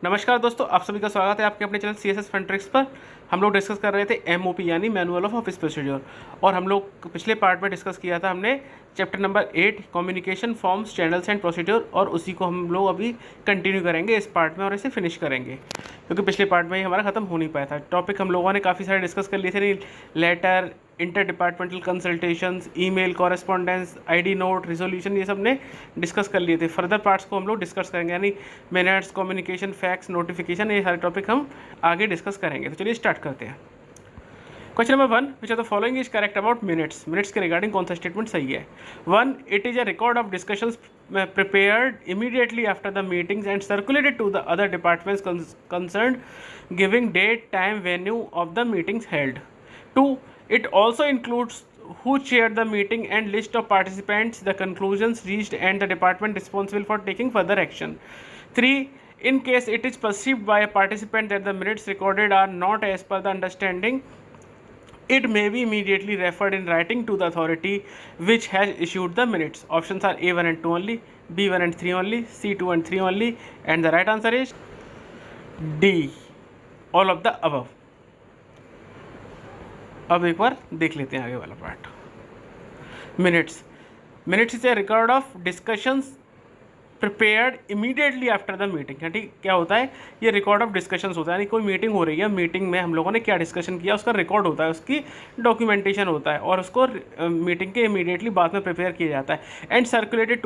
नमस्कार दोस्तों, आप सभी का स्वागत है आपके अपने चैनल CSS फन ट्रिक्स पर। हम लोग डिस्कस कर रहे थे MOP यानी मैनुअल ऑफ ऑफिस प्रोसीजर। और हम लोग पिछले पार्ट में डिस्कस किया था हमने chapter number 8 communication forms channels and procedure, और उसी को हम लोग अभी कंटिन्यू करेंगे इस पार्ट में और इसे फिनिश करेंगे क्योंकि पिछले पार्ट में ही हमारा खत्म हो नहीं पाया था। टॉपिक हम लोगों ने काफ़ी सारे डिस्कस कर लिए थे, letter, inter departmental consultations, email correspondence, ID note, resolution, ये सब ने डिस्कस कर लिए थे। फर्दर पार्ट्स को हम लोग डिस्कस करेंगे यानी मिनट्स, कम्युनिकेशन, फैक्स, नोटिफिकेशन, ये सारे टॉपिक हम आगे डिस्कस करेंगे। तो चलिए स्टार्ट करते हैं। Question number 1, which are the following is correct about minutes. Minutes के रिगार्डिंग कौन सा स्टेटमेंट सही है? 1, it is a record of discussions prepared immediately after the meetings and circulated to the other departments concerned, giving date, time, venue of the meetings held. 2, it also includes who chaired the meeting and list of participants, the conclusions reached, and the department responsible for taking further action. 3, in case it is perceived by a participant that the minutes recorded are not as per the understanding, it may be immediately referred in writing to the authority which has issued the minutes. Options are A1 and 2 only, B1 and 3 only, C2 and 3 only, and the right answer is D, all of the above. अब एक बार देख लेते हैं आगे वाला part. Minutes is a record of discussions prepared immediately after the meeting. ठीक, क्या होता है? ये रिकॉर्ड ऑफ डिस्कशंस होता है, यानी कोई मीटिंग हो रही है, मीटिंग में हम लोगों ने क्या डिस्कशन किया उसका रिकॉर्ड होता है, उसकी डॉक्यूमेंटेशन होता है और उसको मीटिंग के इमीडिएटली बाद में प्रिपेयर किया जाता है। And circulated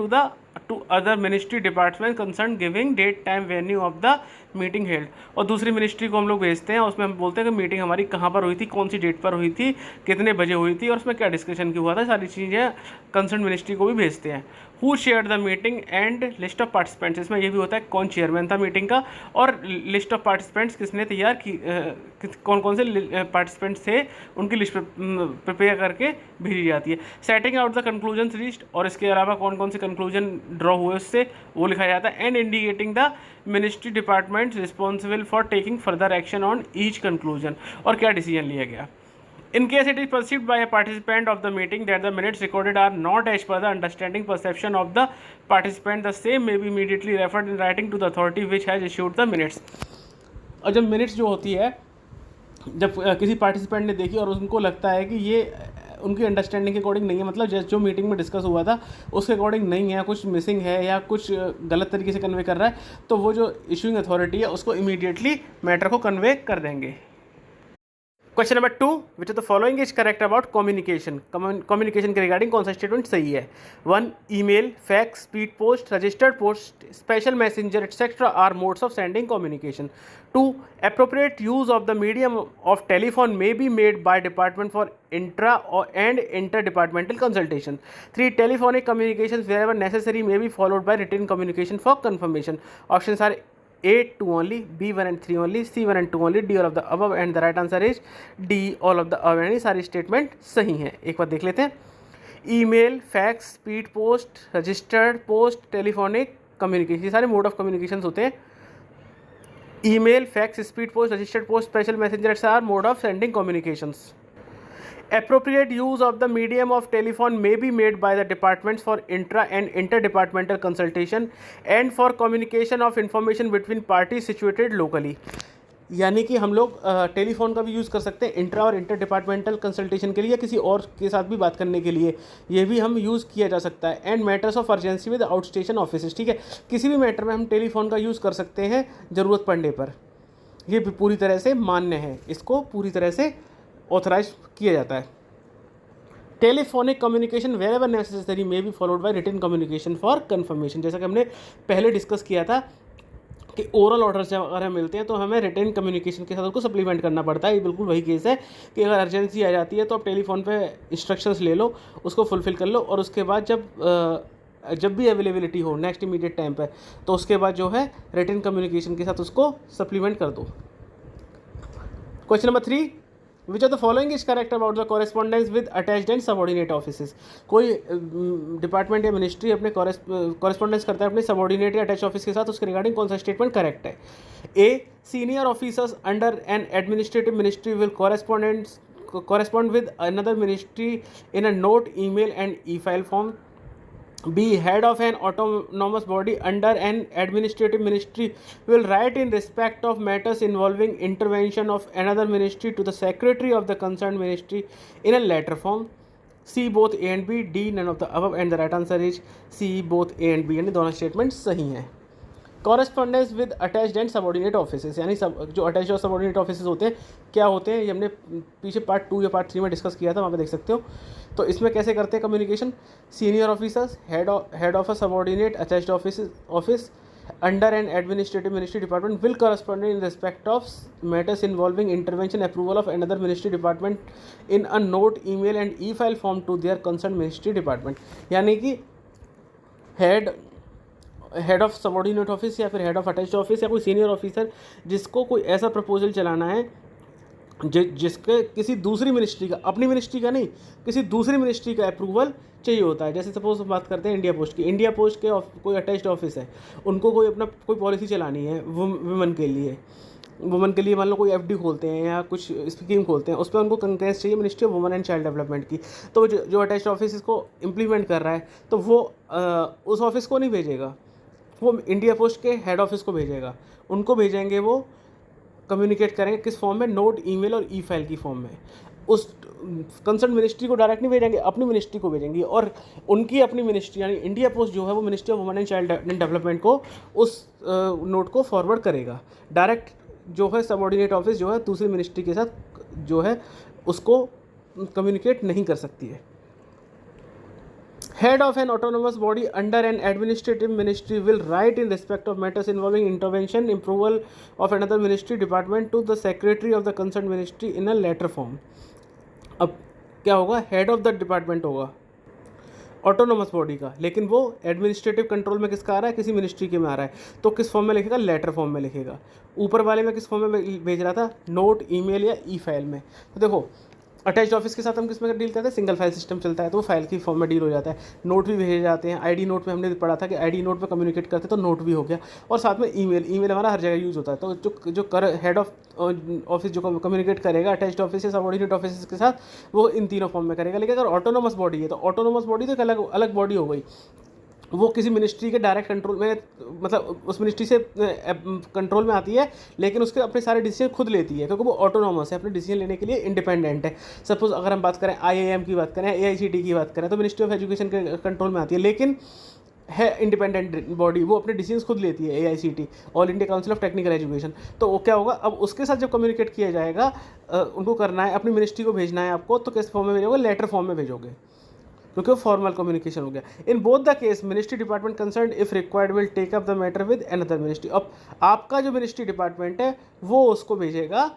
to other ministry department concern giving date, time, venue of the meeting held. और दूसरी मिनिस्ट्री को हम लोग भेजते हैं, उसमें हम बोलते हैं कि मीटिंग हमारी कहाँ पर हुई थी, कौन सी डेट पर हुई थी, कितने बजे हुई थी और उसमें क्या डिस्कशन की हुआ था, सारी चीज़ें कंसर्न मिनिस्ट्री को भी भेजते हैं। Who share the meeting and list of participants, इसमें यह भी होता है कौन चेयरमैन था मीटिंग का और लिस्ट ऑफ पार्टिसिपेंट्स किसने तैयार की, कौन कौन से पार्टिसिपेंट्स थे उनकी लिस्ट प्रिपेयर करके भेजी जाती है। Setting out the conclusion reached, और इसके अलावा कौन कौन से कंक्लूजन ड्रॉ हुए उससे वो लिखा जाता है। And indicating the ministry department responsible for taking further action on each conclusion, और क्या डिसीजन लिया गया। In case it is perceived by a participant of the meeting that the minutes recorded are not as per the understanding perception of the participant, the same may be immediately referred in writing to the authority which has issued the minutes. और जब minutes जो होती है, जब किसी participant ने देखी और उनको लगता है कि ये उनकी अंडरस्टैंडिंग के अकॉर्डिंग नहीं है, मतलब जैसे जो मीटिंग में डिस्कस हुआ था उसके अकॉर्डिंग नहीं है, कुछ मिसिंग है या कुछ गलत तरीके से कन्वे कर रहा है, तो वो जो इशूइंग अथॉरिटी है उसको इमीडिएटली मैटर को कन्वे कर देंगे। Question number 2, which of the following is correct about communication. Communication के रिगार्डिंग कौन सा स्टेटमेंट सही है? 1, email, fax, speed post, registered post, special messenger etcetera are modes of sending communication. 2, appropriate use of the medium of telephone may be made by department for intra and interdepartmental consultation. 3, telephonic communications wherever necessary may be followed by written communication for confirmation. Options are A, 2 only, B1 and 3 only, C1 and 2 only, D all of the above, and the right answer is D all of the above। यानी सारी statement सही हैं। एक बार देख लेते हैं। Email, fax, speed post, registered post, telephonic communication, ये सारे मोड ऑफ कम्युनिकेशन होते हैं। Email, fax, speed post, registered post, special messenger R mode of sending communications. Appropriate use of the medium of telephone may be made by the departments for intra and interdepartmental consultation and for communication of information between parties situated locally. यानी कि हम लोग telephone का भी use कर सकते हैं intra और इंटर डिपार्टमेंटल कंसल्टेशन के लिए, किसी और के साथ भी बात करने के लिए ये भी हम यूज़ किया जा सकता है। And matters of urgency with out station office, ठीक है, किसी भी मैटर में हम टेलीफोन का यूज़ कर सकते हैं ज़रूरत पड़ने पर। ये भी पूरी तरह से मान्य है, इसको पूरी तरह से ऑथराइज किया जाता है। Telephonic communication wherever necessary may be followed by written communication for confirmation, जैसा कि हमने पहले डिस्कस किया था कि ओरल ऑर्डर से अगर हमें मिलते हैं तो हमें रिटन कम्युनिकेशन के साथ उसको सप्लीमेंट करना पड़ता है। ये बिल्कुल वही केस है कि अगर अर्जेंसी आ जाती है तो आप टेलीफोन पे इंस्ट्रक्शंस ले लो, उसको फुलफिल कर लो, और उसके बाद जब भी अवेलेबिलिटी हो नेक्स्ट इमीडिएट टाइम पर, तो उसके बाद जो है रिटन कम्युनिकेशन के साथ उसको सप्लीमेंट कर दो। Question number 3, which of the following is correct about the correspondence with attached and subordinate offices. कोई डिपार्टमेंट या मिनिस्ट्री अपने कॉरेस्पॉन्डेंस करता है अपने सबऑर्डिनेट या अटैच ऑफिस के साथ, उसके रिगार्डिंग कौन सा स्टेटमेंट करेक्ट है? A, senior officers under an administrative ministry will correspond with another ministry in a note, email and e-file form. be head of an autonomous body under an administrative ministry will write in respect of matters involving intervention of another ministry to the secretary of the concerned ministry in a letter form. C both A and B, D none of the above, and the right answer is C both A and B, यानी दोनों statement सही हैं. Correspondence with attached and subordinate offices, यानी सब जो attached और subordinate offices होते हैं क्या होते हैं, ये हमने पीछे पार्ट 2 या पार्ट 3 में डिस्कस किया था, वहाँ पे देख सकते हो. तो इसमें कैसे करते हैं communication. Senior officers head of a subordinate attached office under an administrative ministry department will correspond in respect of matters involving intervention approval of another ministry department in a note email and e file form to their concern ministry department. यानी कि head of subordinate office या फिर head of attached office या कोई senior officer जिसको कोई ऐसा proposal चलाना है जिसके किसी दूसरी मिनिस्ट्री का, अपनी मिनिस्ट्री का नहीं, किसी दूसरी मिनिस्ट्री का अप्रूवल चाहिए होता है. जैसे सपोज हम बात करते हैं इंडिया पोस्ट की. इंडिया पोस्ट के कोई अटैच्ड ऑफिस है, उनको कोई अपना कोई पॉलिसी चलानी है वुमेन के लिए मान लो कोई एफडी खोलते हैं या कुछ स्कीम खोलते हैं, उस पर उनको कंकरेंस चाहिए ministry of women and child development की. तो जो अटैच्ड ऑफिस इसको इम्प्लीमेंट कर रहा है तो वो उस ऑफिस को नहीं भेजेगा, वो इंडिया पोस्ट के हेड ऑफिस को भेजेगा. उनको भेजेंगे, वो कम्युनिकेट करेंगे किस फॉर्म में, नोट ईमेल और ई फाइल की फॉर्म में. उस कंसर्न मिनिस्ट्री को डायरेक्ट नहीं भेजेंगे, अपनी मिनिस्ट्री को भेजेंगे, और उनकी अपनी मिनिस्ट्री यानी इंडिया पोस्ट जो है वो ministry of women and child development को उस नोट को फॉरवर्ड करेगा. डायरेक्ट जो है सबॉर्डिनेट ऑफिस जो है दूसरी मिनिस्ट्री के साथ जो है उसको कम्युनिकेट नहीं कर सकती है. Head of an autonomous body under an administrative ministry will write in respect of matters involving intervention, approval of another ministry department to the secretary of the concerned ministry in a letter form. अब क्या होगा, head of the department होगा autonomous body का, लेकिन वो administrative control में किसका आ रहा है, किसी मिनिस्ट्री के में आ रहा है. तो किस फॉर्म में लिखेगा, लेटर फॉर्म में लिखेगा. ऊपर वाले में किस फॉर्म में भेज रहा था, नोट ईमेल या ई फाइल में. तो देखो अटैच्ड ऑफिस के साथ हम किस में डील करते हैं, सिंगल फाइल सिस्टम चलता है तो वो फाइल की फॉर्म में डील हो जाता है. नोट भी भेजे जाते हैं. आईडी नोट में हमने पढ़ा था कि आईडी नोट में कम्युनिकेट करते तो नोट भी हो गया. और साथ में ईमेल हमारा हर जगह यूज़ होता है. तो जो हेड ऑफ ऑफिस जो कम्युनिकेट करेगा अटैच्ड ऑफिस या सबॉर्डिनेट ऑफिस के साथ, वो इन तीनों फॉर्म में करेगा. लेकिन अगर ऑटोनोमस बॉडी है तो ऑटोनोमस बॉडी तो एक अलग बॉडी हो गई, वो किसी मिनिस्ट्री के डायरेक्ट कंट्रोल में, मतलब उस मिनिस्ट्री से कंट्रोल में आती है, लेकिन उसके अपने सारे डिसीजन खुद लेती है क्योंकि वो ऑटोनॉमस है, अपने डिसीजन लेने के लिए इंडिपेंडेंट है. सपोज अगर हम बात करें IIM की बात करें, AICTE की बात करें, तो मिनिस्ट्री ऑफ एजुकेशन के कंट्रोल में आती है, लेकिन है इंडिपेंडेंट बॉडी, वो अपने डिसीजन खुद लेती है. AICTE all India council of technical education. तो वो क्या होगा, अब उसके साथ जब कम्युनिकेट किया जाएगा, उनको करना है, अपनी मिनिस्ट्री को भेजना है आपको, तो किस फॉर्म में भेजोगे, लेटर फॉर्म में भेजोगे, क्योंकि वो फॉर्मल कम्युनिकेशन हो गया. In both the case ministry department concern if required will take up the matter with another ministry. अब आपका जो मिनिस्ट्री डिपार्टमेंट है वो उसको भेजेगा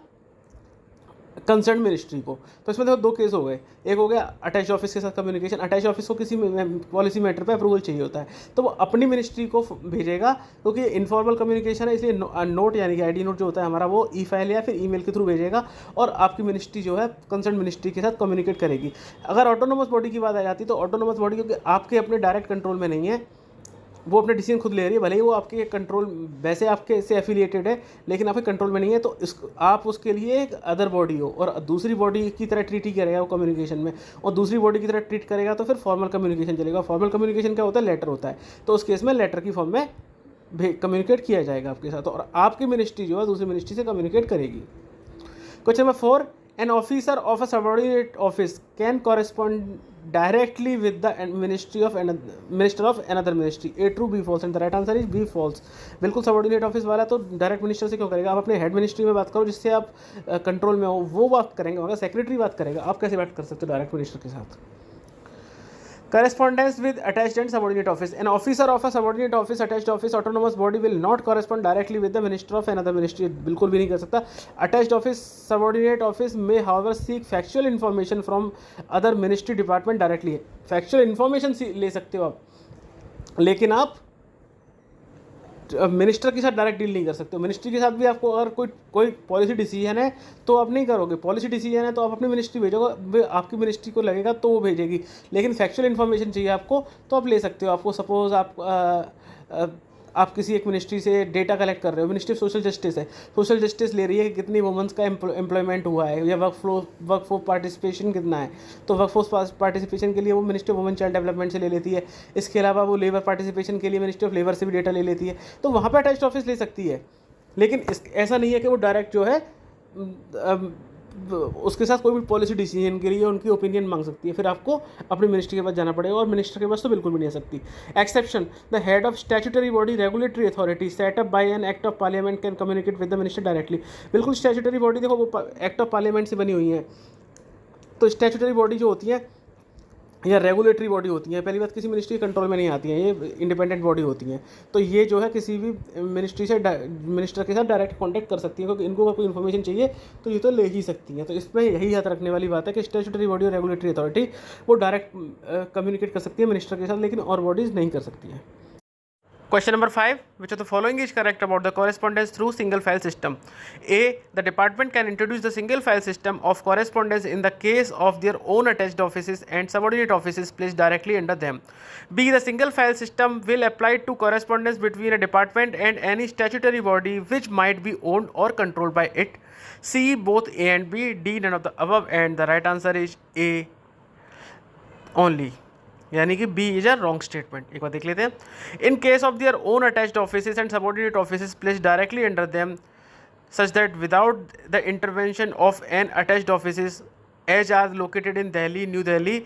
कंसर्न मिनिस्ट्री को. तो इसमें देखो दो केस हो गए. एक हो गया अटैच ऑफिस के साथ कम्युनिकेशन. अटैच ऑफिस को किसी पॉलिसी मैटर पे अप्रूवल चाहिए होता है, तो वो अपनी मिनिस्ट्री को भेजेगा, क्योंकि इनफॉर्मल कम्युनिकेशन है, इसलिए नोट यानी कि आईडी नोट जो होता है हमारा, वो ई फाइल या फिर ईमेल के थ्रू भेजेगा, और आपकी मिनिस्ट्री जो है कंसर्न मिनिस्ट्री के साथ कम्युनिकेट करेगी. अगर ऑटोनोमस बॉडी की बात आ जाती तो ऑटोनोमस बॉडी क्योंकि आपके अपने डायरेक्ट कंट्रोल में नहीं है, वो अपने डिसीजन खुद ले रही है, भले ही वो आपके कंट्रोल वैसे आपके से एफिलिएटेड है, लेकिन आपके कंट्रोल में नहीं है, तो आप उसके लिए एक अदर बॉडी हो और दूसरी बॉडी की तरह ट्रीट ही करेगा वो कम्युनिकेशन में, और दूसरी बॉडी की तरह ट्रीट करेगा तो फिर फॉर्मल कम्युनिकेशन चलेगा. फॉर्मल कम्युनिकेशन क्या होता है, लेटर होता है. तो उस केस में लेटर की फॉर्म में कम्युनिकेट किया जाएगा आपके साथ, और आपकी मिनिस्ट्री जो है दूसरी मिनिस्ट्री से कम्युनिकेट करेगी. Question number 4, an officer of a subordinate office can correspond directly with the ministry of minister of another ministry. A true, B false, and the right answer is B false. बिल्कुल subordinate office वाला तो direct minister से क्यों करेगा, आप अपने head ministry में बात करो जिससे आप कंट्रोल में हो, वो बात करेंगे, मगर सेक्रेटरी बात करेगा. आप कैसे बात कर सकते हो डायरेक्ट मिनिस्टर के साथ. Correspondence with attached and subordinate office. An officer of a subordinate office, attached office, autonomous body will not correspond directly with the minister of another ministry. बिल्कुल भी नहीं कर सकता. Attached office, subordinate office may however seek factual information from other ministry department directly. Factual information ले सकते हो आप, लेकिन आप मिनिस्टर के साथ डायरेक्ट डील नहीं कर सकते हो. मिनिस्ट्री के साथ भी आपको अगर कोई पॉलिसी डिसीजन है तो आप नहीं करोगे. पॉलिसी डिसीजन है तो आप अपनी मिनिस्ट्री भेजोगे, आपकी मिनिस्ट्री को लगेगा तो वो भेजेगी. लेकिन फैक्चुअल इन्फॉर्मेशन चाहिए आपको तो आप ले सकते हो. आपको सपोज आप किसी एक मिनिस्ट्री से डेटा कलेक्ट कर रहे हो, मिनिस्ट्री ऑफ सोशल जस्टिस है, सोशल जस्टिस ले रही है कि कितनी वुमेंस का एम्प्लॉयमेंट हुआ है या वर्क फोर्स पार्टिसिपेशन कितना है, तो वर्क फोर्स पार्टिसिपेशन के लिए वो ministry of women child development से ले लेती है। इसके अलावा वो लेबर पार्टिसिपेशन के लिए मिनिस्ट्री ऑफ लेबर से भी डेटा ले लेती है, तो वहाँ पर अटैच्ड ऑफिस ले सकती है। लेकिन ऐसा नहीं है कि वो डायरेक्ट जो है उसके साथ कोई भी पॉलिसी डिसीजन के लिए उनकी ओपिनियन मांग सकती है, फिर आपको अपनी मिनिस्ट्री के पास जाना पड़ेगा, और मिनिस्टर के पास तो बिल्कुल भी नहीं आ सकती। Exception, the head of statutory body regulatory authority set up by an act of parliament can communicate with the minister directly. बिल्कुल स्टैट्यूटरी बॉडी देखो वो एक्ट ऑफ पार्लियामेंट से बनी हुई है, तो स्टैट्यूटरी बॉडी जो होती है या रेगुलेटरी बॉडी होती हैं, पहली बात किसी मिनिस्ट्री के कंट्रोल में नहीं आती हैं, ये इंडिपेंडेंट बॉडी होती हैं, तो ये जो है किसी भी मिनिस्ट्री से मिनिस्टर के साथ डायरेक्ट कांटेक्ट कर सकती हैं, क्योंकि इनको कोई इन्फॉर्मेशन चाहिए तो ये तो ले ही सकती हैं। तो इसमें यही याद रखने वाली बात है कि स्टैट्यूटरी बॉडी और रेगुलेटरी अथॉरिटी वो डायरेक्ट कम्युनिकेट कर सकती है मिनिस्टर के साथ, लेकिन और बॉडीज़ नहीं कर सकती हैं। Question number 5. Which of the following is correct about the correspondence through single file system? A. The department can introduce the single file system of correspondence in the case of their own attached offices and subordinate offices placed directly under them. B. The single file system will apply to correspondence between a department and any statutory body which might be owned or controlled by it. C. Both A and B. D. None of the above, and the right answer is A only. यानी कि B is a wrong statement. एक बार देख लेते हैं। In case of their own attached offices and subordinate offices placed directly under them such that without the intervention of an attached offices as are located in Delhi, New Delhi,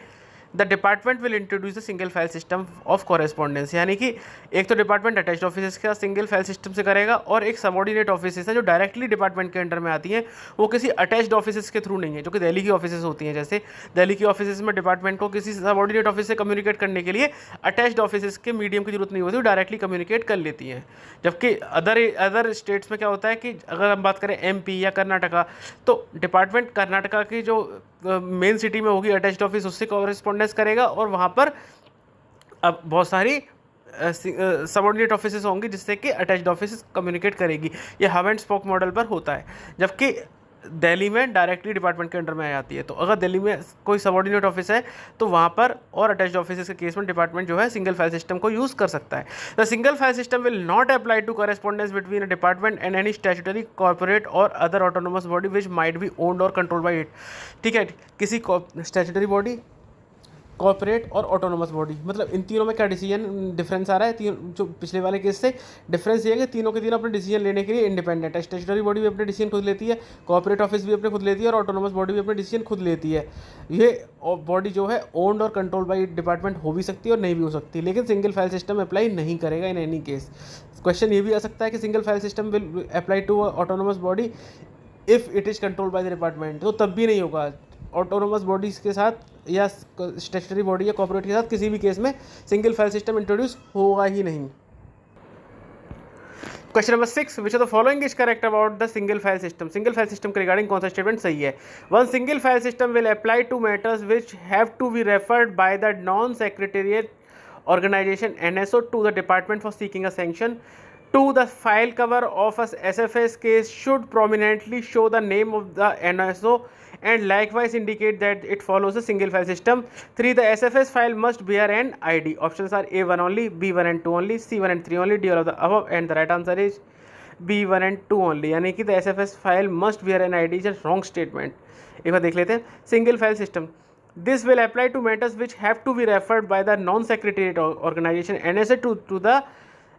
the department will introduce the single file system of correspondence. यानी कि एक तो department attached office के साथ single file system से करेगा, और एक सबऑर्डिनेट ऑफिस है जो डायरेक्टली डिपार्टमेंट के अंडर में आती हैं, वो किसी अटैच्ड ऑफिस के थ्रू नहीं है, जो कि दिल्ली की ऑफिस होती हैं। जैसे दिल्ली की ऑफिस में डिपार्टमेंट को किसी सबऑर्डिनेट ऑफिस से कम्युनिकेट करने के लिए अटैच्ड ऑफिस के मीडियम की जरूरत नहीं होती, वो डायरेक्टली कम्युनिकेट कर लेती हैं। जबकि अदर स्टेट्स में क्या होता है कि अगर हम बात करें एमपी या कर्नाटका, तो डिपार्टमेंट कर्नाटका की जो मेन सिटी में होगी अटैच्ड ऑफिस, उससे कॉरेस्पॉन्डेंस करेगा, और वहाँ पर अब बहुत सारी सबऑर्डिनेट ऑफिसेस होंगी जिससे कि अटैच्ड ऑफिस कम्युनिकेट करेगी। ये हब एंड स्पोक मॉडल पर होता है, जबकि दिल्ली में डायरेक्टली डिपार्टमेंट के अंडर में आ जाती है। तो अगर दिल्ली में कोई सबऑर्डिनेट ऑफिस है तो वहाँ पर और अटैच्ड ऑफिस के केस में डिपार्टमेंट जो है सिंगल फाइल सिस्टम को यूज़ कर सकता है। The single file system will not apply to correspondence between a department and any statutory, corporate और other autonomous body which might be owned और कंट्रोल बाई इट। ठीक है, किसी स्टैट्यूटरी बॉडी, कॉर्पोरेट और ऑटोनोमस बॉडी, मतलब इन तीनों में क्या डिसीजन डिफरेंस आ रहा है? तीन जो पिछले वाले केस से डिफरेंस ये है कि तीनों के तीनों अपने डिसीजन लेने के लिए इंडिपेंडेंट है। स्टैट्यूटरी बॉडी भी अपने डिसीजन खुद लेती है, कॉर्पोरेट ऑफिस भी अपने खुद लेती है, और ऑटोनोमस बॉडी भी अपने डिसीजन खुद लेती है। ये बॉडी जो है ओन्ड और कंट्रोल बाई डिपार्टमेंट हो भी सकती है और नहीं भी हो सकती, लेकिन सिंगल फाइल सिस्टम अप्लाई नहीं करेगा इन एनी केस। क्वेश्चन ये भी आ सकता है कि single file system will apply to autonomous body if it is controlled by the department, तो तब भी नहीं होगा। ऑटोनोमस बॉडीज़ के साथ या स्टैट्यूटरी बॉडी या कॉर्पोरेट के साथ किसी भी केस में सिंगल फाइल सिस्टम इंट्रोड्यूस होगा ही नहीं। Question number 6, which of the following is correct about the single file system? Single file system के रिगार्डिंग कौन सा स्टेटमेंट सही है? One, single file system will apply to matters which have to be referred by the non secretarial organization NSO to the department for seeking a sanction. 2, the file cover of a SFS case should prominently show the name of the NSO and likewise indicate that it follows a single file system. 3, the SFS file must bear an ID. Options are A1 only, B1 and 2 only, C1 and 3 only, D all of the above, and the right answer is B1 and 2 only. यानी कि the SFS file must bear an ID is a wrong statement. एक बार देख लेते हैं। Single file system, this will apply to matters which have to be referred by the non-secretariat organization NSA to the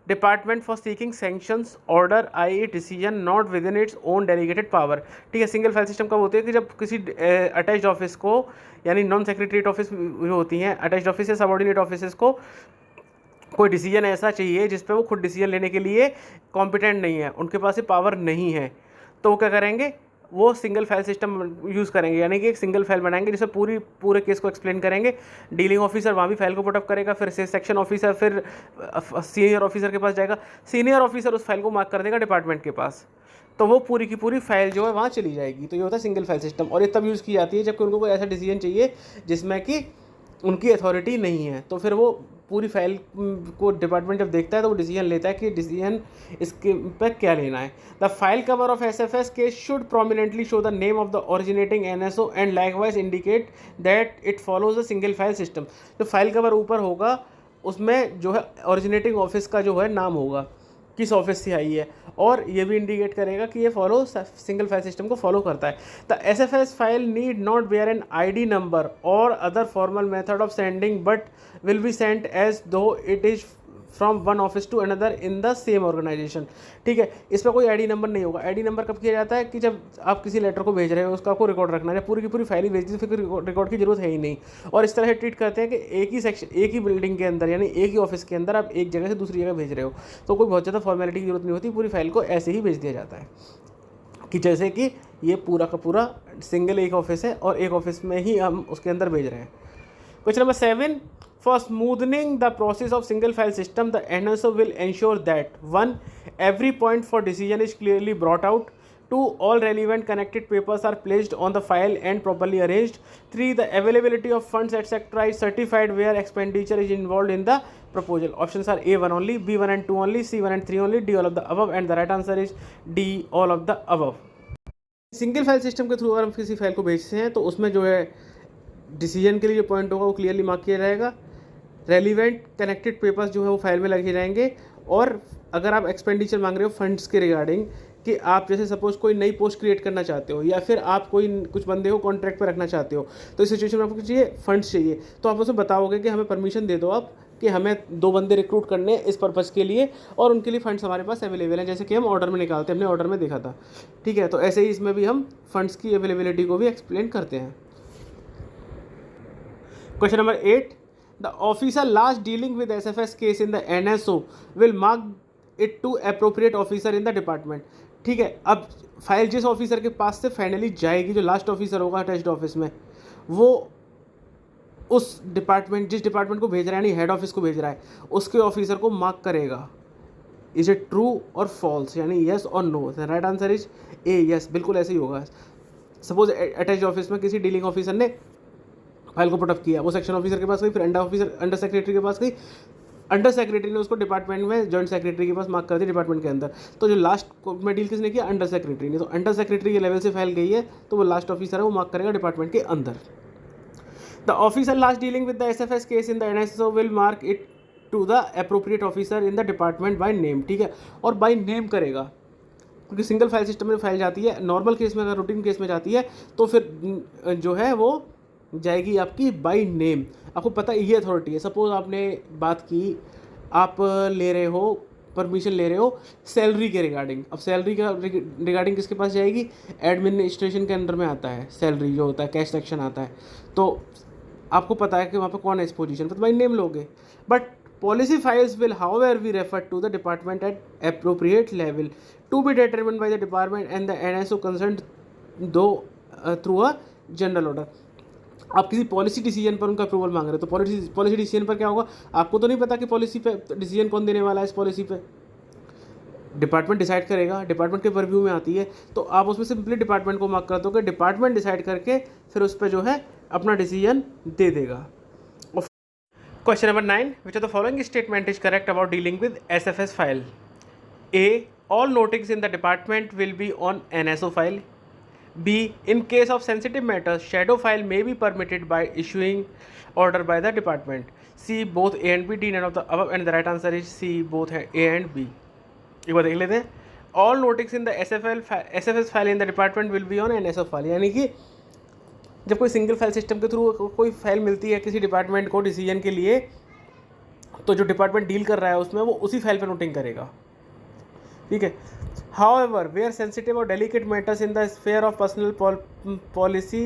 department for seeking sanctions order, i.e. decision not within its own delegated power. ठीक है, single file system कब होती है कि जब किसी attached office को, यानी नॉन सेक्रेटरीट ऑफिस जो होती हैं, अटैच्ड ऑफिस या सबऑर्डिनेट ऑफिस को कोई डिसीजन ऐसा चाहिए जिस पे वो खुद डिसीजन लेने के लिए कॉम्पिटेंट नहीं है, उनके पास ये पावर नहीं है, तो वो क्या करेंगे? वो सिंगल फाइल सिस्टम यूज़ करेंगे, यानी कि एक सिंगल फाइल बनाएंगे जिसमें पूरे केस को एक्सप्लेन करेंगे। डीलिंग ऑफिसर वहाँ भी फाइल को पुटअप करेगा, फिर सेक्शन ऑफिसर फिर सीनियर ऑफिसर के पास जाएगा, सीनियर ऑफिसर उस फाइल को मार्क कर देगा डिपार्टमेंट के पास, तो वो पूरी की पूरी फाइल जो है वहाँ चली जाएगी। तो ये होता है सिंगल फाइल सिस्टम, और ये तब यूज़ की जाती है जबकि उनको कोई ऐसा डिसीजन चाहिए जिसमें कि उनकी अथॉरिटी नहीं है, तो फिर वो पूरी फाइल को डिपार्टमेंट जब देखता है तो वो डिसीजन लेता है कि डिसीजन इसके पर क्या लेना है। The file cover of SFS case should prominently show the name of the originating NSO and likewise indicate that it follows the single file system. जो फाइल कवर ऊपर होगा उसमें जो है ओरिजिनेटिंग ऑफिस का जो है नाम होगा, किस ऑफिस से आई है, और ये भी इंडिकेट करेगा कि ये फॉलो सिंगल फाइल सिस्टम को फॉलो करता है। The SFS file need not bear an ID number और other formal method of sending but will be sent as though it is from one office to another in the same organisation. ठीक है, इसमें कोई ID number नहीं होगा। ID number कब किया जाता है कि जब आप किसी लेटर को भेज रहे हो उसका आपको रिकॉर्ड रखना है, जब पूरी की पूरी फाइल ही भेज दी तो फिर रिकॉर्ड की जरूरत है ही नहीं। और इस तरह से ट्रीट करते हैं कि एक ही सेक्शन, एक ही बिल्डिंग के अंदर, यानी एक ही ऑफिस के अंदर आप एक जगह से दूसरी जगह भेज रहे हो, तो कोई बहुत ज़्यादा फॉर्मेलिटी की जरूरत नहीं होती, पूरी फाइल को ऐसे ही भेज दिया जाता है कि जैसे कि ये पूरा का पूरा सिंगल एक ऑफिस है और एक ऑफिस में ही हम उसके अंदर भेज रहे हैं। Question number 7, for smoothing the process of single file system, the NSO will ensure that 1. Every point for decision is clearly brought out. 2. All relevant connected papers are placed on the file and properly arranged. 3. The availability of funds etc. is certified where expenditure is involved in the proposal. Options are A1 only, B1 and 2 only, C1 and 3 only, D all of the above, and the right answer is D all of the above. Single file system के through अगर हम किसी file को भेजते हैं तो उसमें जो है डिसीजन के लिए जो पॉइंट होगा वो क्लियरली मार्क किया जाएगा, रेलिवेंट कनेक्टेड पेपर्स जो है वो फाइल में लगे जाएंगे, और अगर आप एक्सपेंडिचर मांग रहे हो फंड्स के रिगार्डिंग कि आप जैसे सपोज कोई नई पोस्ट क्रिएट करना चाहते हो या फिर आप कोई कुछ बंदे को कॉन्ट्रैक्ट पर रखना चाहते हो, तो इस सिचुएशन में आपको चाहिए फंड्स चाहिए, तो आप उसमें बताओगे कि हमें परमिशन दे दो आप कि हमें 2 बंदे रिक्रूट करने हैं इस पर्पज़ के लिए और उनके लिए फंड्स हमारे पास अवेलेबल हैं, जैसे कि हम ऑर्डर में निकालते हैं, हमने ऑर्डर में देखा था। ठीक है, तो ऐसे ही इसमें भी हम फंड्स की अवेलेबिलिटी को भी एक्सप्लेन करते हैं। Question number 8, the officer last dealing with SFS case in the NSO will mark it to appropriate officer in the department. ठीक है, अब फाइल जिस ऑफिसर के पास से फाइनली जाएगी, जो लास्ट ऑफिसर होगा अटैच्ड ऑफिस में, वो उस डिपार्टमेंट, जिस डिपार्टमेंट को भेज रहा है, यानी हेड ऑफिस को भेज रहा है, उसके ऑफिसर को मार्क करेगा। इज इट ट्रू और फॉल्स, यानी येस और no. Right answer is A, yes, बिल्कुल ऐसे ही होगा। सपोज अटैच्ड ऑफिस में किसी डीलिंग ऑफिसर ने फाइल को पुटअप किया, वो सेक्शन ऑफिसर के पास गई, फिर अंडर सेक्रेटरी के पास गई, अंडर सेक्रेटरी ने उसको डिपार्टमेंट में जॉइंट सेक्रेटरी के पास मार्क कर दिया डिपार्टमेंट के अंदर, तो जो लास्ट में डील किसने किया, अंडर सेक्रेटरी ने, तो अंडर सेक्रेटरी के लेवल से फाइल गई है तो वो लास्ट ऑफिसर है, वो मार्क करेगा डिपार्टमेंट के अंदर। The officer last dealing with the SFS case in the NSO will mark it to the appropriate officer in the department by name. ठीक है, और बाय नेम करेगा, क्योंकि सिंगल फाइल सिस्टम में फाइल जाती है, नॉर्मल केस में अगर रूटीन केस में जाती है तो फिर जो है वो जाएगी आपकी बाय नेम। आपको पता है ये अथॉरिटी है। सपोज आपने बात की, आप ले रहे हो परमिशन ले रहे हो सैलरी के रिगार्डिंग, अब सैलरी का रिगार्डिंग किसके पास जाएगी, एडमिनिस्ट्रेशन के अंडर में आता है सैलरी जो होता है, कैश सेक्शन आता है, तो आपको पता है कि वहाँ पे कौन है इस पोजीशन पर, तो भाई नेम लोगे। But policy files will however be refer to the department at appropriate level to be determined by the department and the NSO concerned though through a general order. आप किसी पॉलिसी डिसीजन पर उनका approval मांग रहे हो, तो policy decision पर क्या होगा, आपको तो नहीं पता कि पॉलिसी पे डिसीजन कौन देने वाला है, इस पॉलिसी पे डिपार्टमेंट डिसाइड करेगा, डिपार्टमेंट के परव्यू में आती है, तो आप उसमें सिंपली डिपार्टमेंट को मार्क कर दो कि डिपार्टमेंट डिसाइड करके फिर उस पर जो है अपना डिसीजन दे देगा। Question number 9, which of the following statement is correct about dealing with SFS file. A, all notice in the department will be on NSO file. B, in case of sensitive matters, shadow file may be permitted by issuing order by the department. C, both A and B, D none of the above, and the right answer is C, both A and B. एक बार देख लेते हैं। All notice in the SFS file in the department will be on NSO file, यानी कि जब कोई single file system के थ्रू कोई फाइल मिलती है किसी डिपार्टमेंट को डिसीजन के लिए, तो जो डिपार्टमेंट डील कर रहा है उसमें वो उसी फाइल पर नोटिंग करेगा। ठीक है, however where sensitive or delicate matters in the sphere of personal policy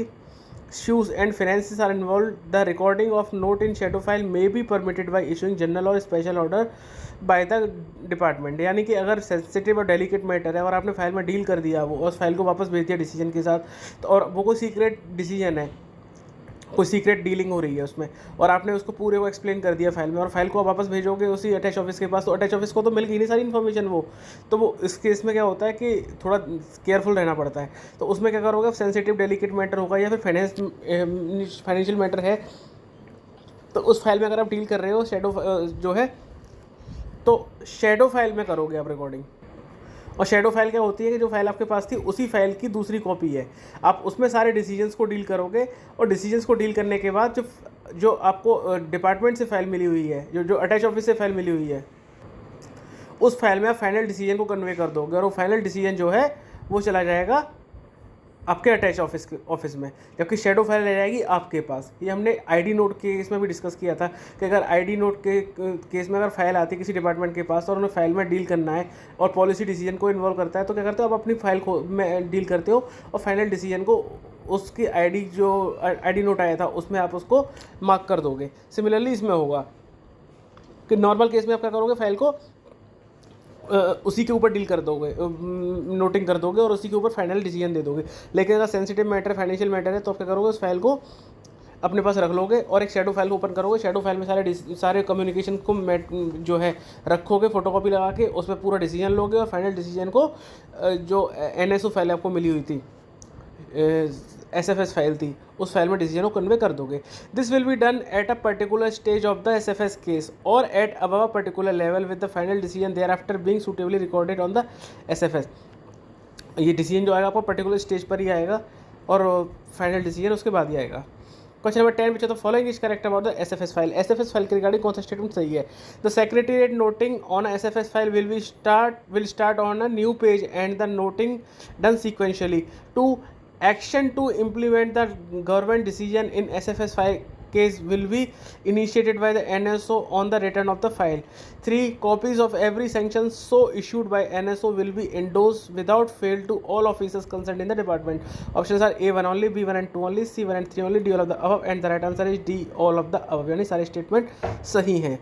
issues and finances are involved, the recording of note in shadow file may be permitted by issuing general or special order by the department। यानी कि अगर sensitive और delicate matter है और आपने file में deal कर दिया वो, उस फाइल को वापस भेज दिया डिसीजन के साथ, तो और वो कोई सीक्रेट डिसीजन है, कोई सीक्रेट डीलिंग हो रही है उसमें, और आपने उसको पूरे को एक्सप्लेन कर दिया फाइल में, और फाइल को आप वापस भेजोगे उसी अटैच ऑफिस के पास, तो अटैच ऑफिस को तो मिल गई नहीं सारी इन्फॉर्मेशन वो, तो वो इस केस में क्या होता है कि थोड़ा केयरफुल रहना पड़ता है। तो उसमें क्या करोगे, सेंसिटिव डेलिकेट मैटर होगा या फिर फाइनेंशियल मैटर है, तो उस फाइल में अगर आप डील कर रहे हो शैडो जो है, तो शैडो फाइल में करोगे आप रिकॉर्डिंग। और शैडो फाइल क्या होती है कि जो फाइल आपके पास थी उसी फाइल की दूसरी कॉपी है, आप उसमें सारे डिसीजंस को डील करोगे, और डिसीजंस को डील करने के बाद जो आपको डिपार्टमेंट से फाइल मिली हुई है, जो अटैच ऑफिस से फाइल मिली हुई है, उस फाइल में आप फाइनल डिसीजन को कन्वे कर दोगे और वो फाइनल डिसीजन जो है वो चला जाएगा आपके अटैच ऑफिस में, जबकि शेडो फाइल रह जाएगी आपके पास। ये हमने आईडी नोट के केस में भी डिस्कस किया था कि अगर आईडी नोट के केस में अगर फाइल आती है किसी डिपार्टमेंट के पास और उन्हें फाइल में डील करना है और पॉलिसी डिसीजन को इन्वॉल्व करता है, तो क्या करते हो आप अपनी फाइल को में डील करते हो और फाइनल डिसीजन को उसकी आईडी नोट आया था उसमें आप उसको मार्क कर दोगे। सिमिलरली इसमें होगा कि नॉर्मल केस में आप क्या करोगे, फाइल को उसी के ऊपर डील कर दोगे, नोटिंग कर दोगे और उसी के ऊपर फाइनल डिसीजन दे दोगे। लेकिन अगर सेंसिटिव मैटर, फाइनेंशियल मैटर है, तो आप क्या करोगे, उस फाइल को अपने पास रख लोगे और एक शेडो फाइल को ओपन करोगे। शेडो फाइल में सारे कम्युनिकेशन को जो है रखोगे फोटोकॉपी लगा के, उसमें पूरा डिसीजन लोगे और फाइनल डिसीजन को जो NSO फाइल आपको मिली हुई थी, SFS फाइल थी, उस फाइल में डिसीजन को कन्वे कर दोगे। This will be done at a particular stage of the SFS case और at above a particular level with the final decision thereafter being suitably recorded on the SFS। ये decision जो आएगा आपको particular stage पर ही आएगा और final decision उसके बाद ही आएगा। क्वेश्चन नंबर 10 पूछा, तो following is correct about the SFS file. SFS file के रिगार्डिंग कौन सा स्टेटमेंट सही है? The secretariat noting on SFS file will start on a new page and the noting done sequentially. 2. Action to implement the government decision in SFS file case will be initiated by the NSO on the return of the file. 3. Copies of every sanction so issued by NSO will be endorsed without fail to all officers concerned in the department. Options are A1 only, B1 and 2 only, C1 and 3 only, D all of the above, and the right answer is D all of the above। यानी सारे statement सही हैं।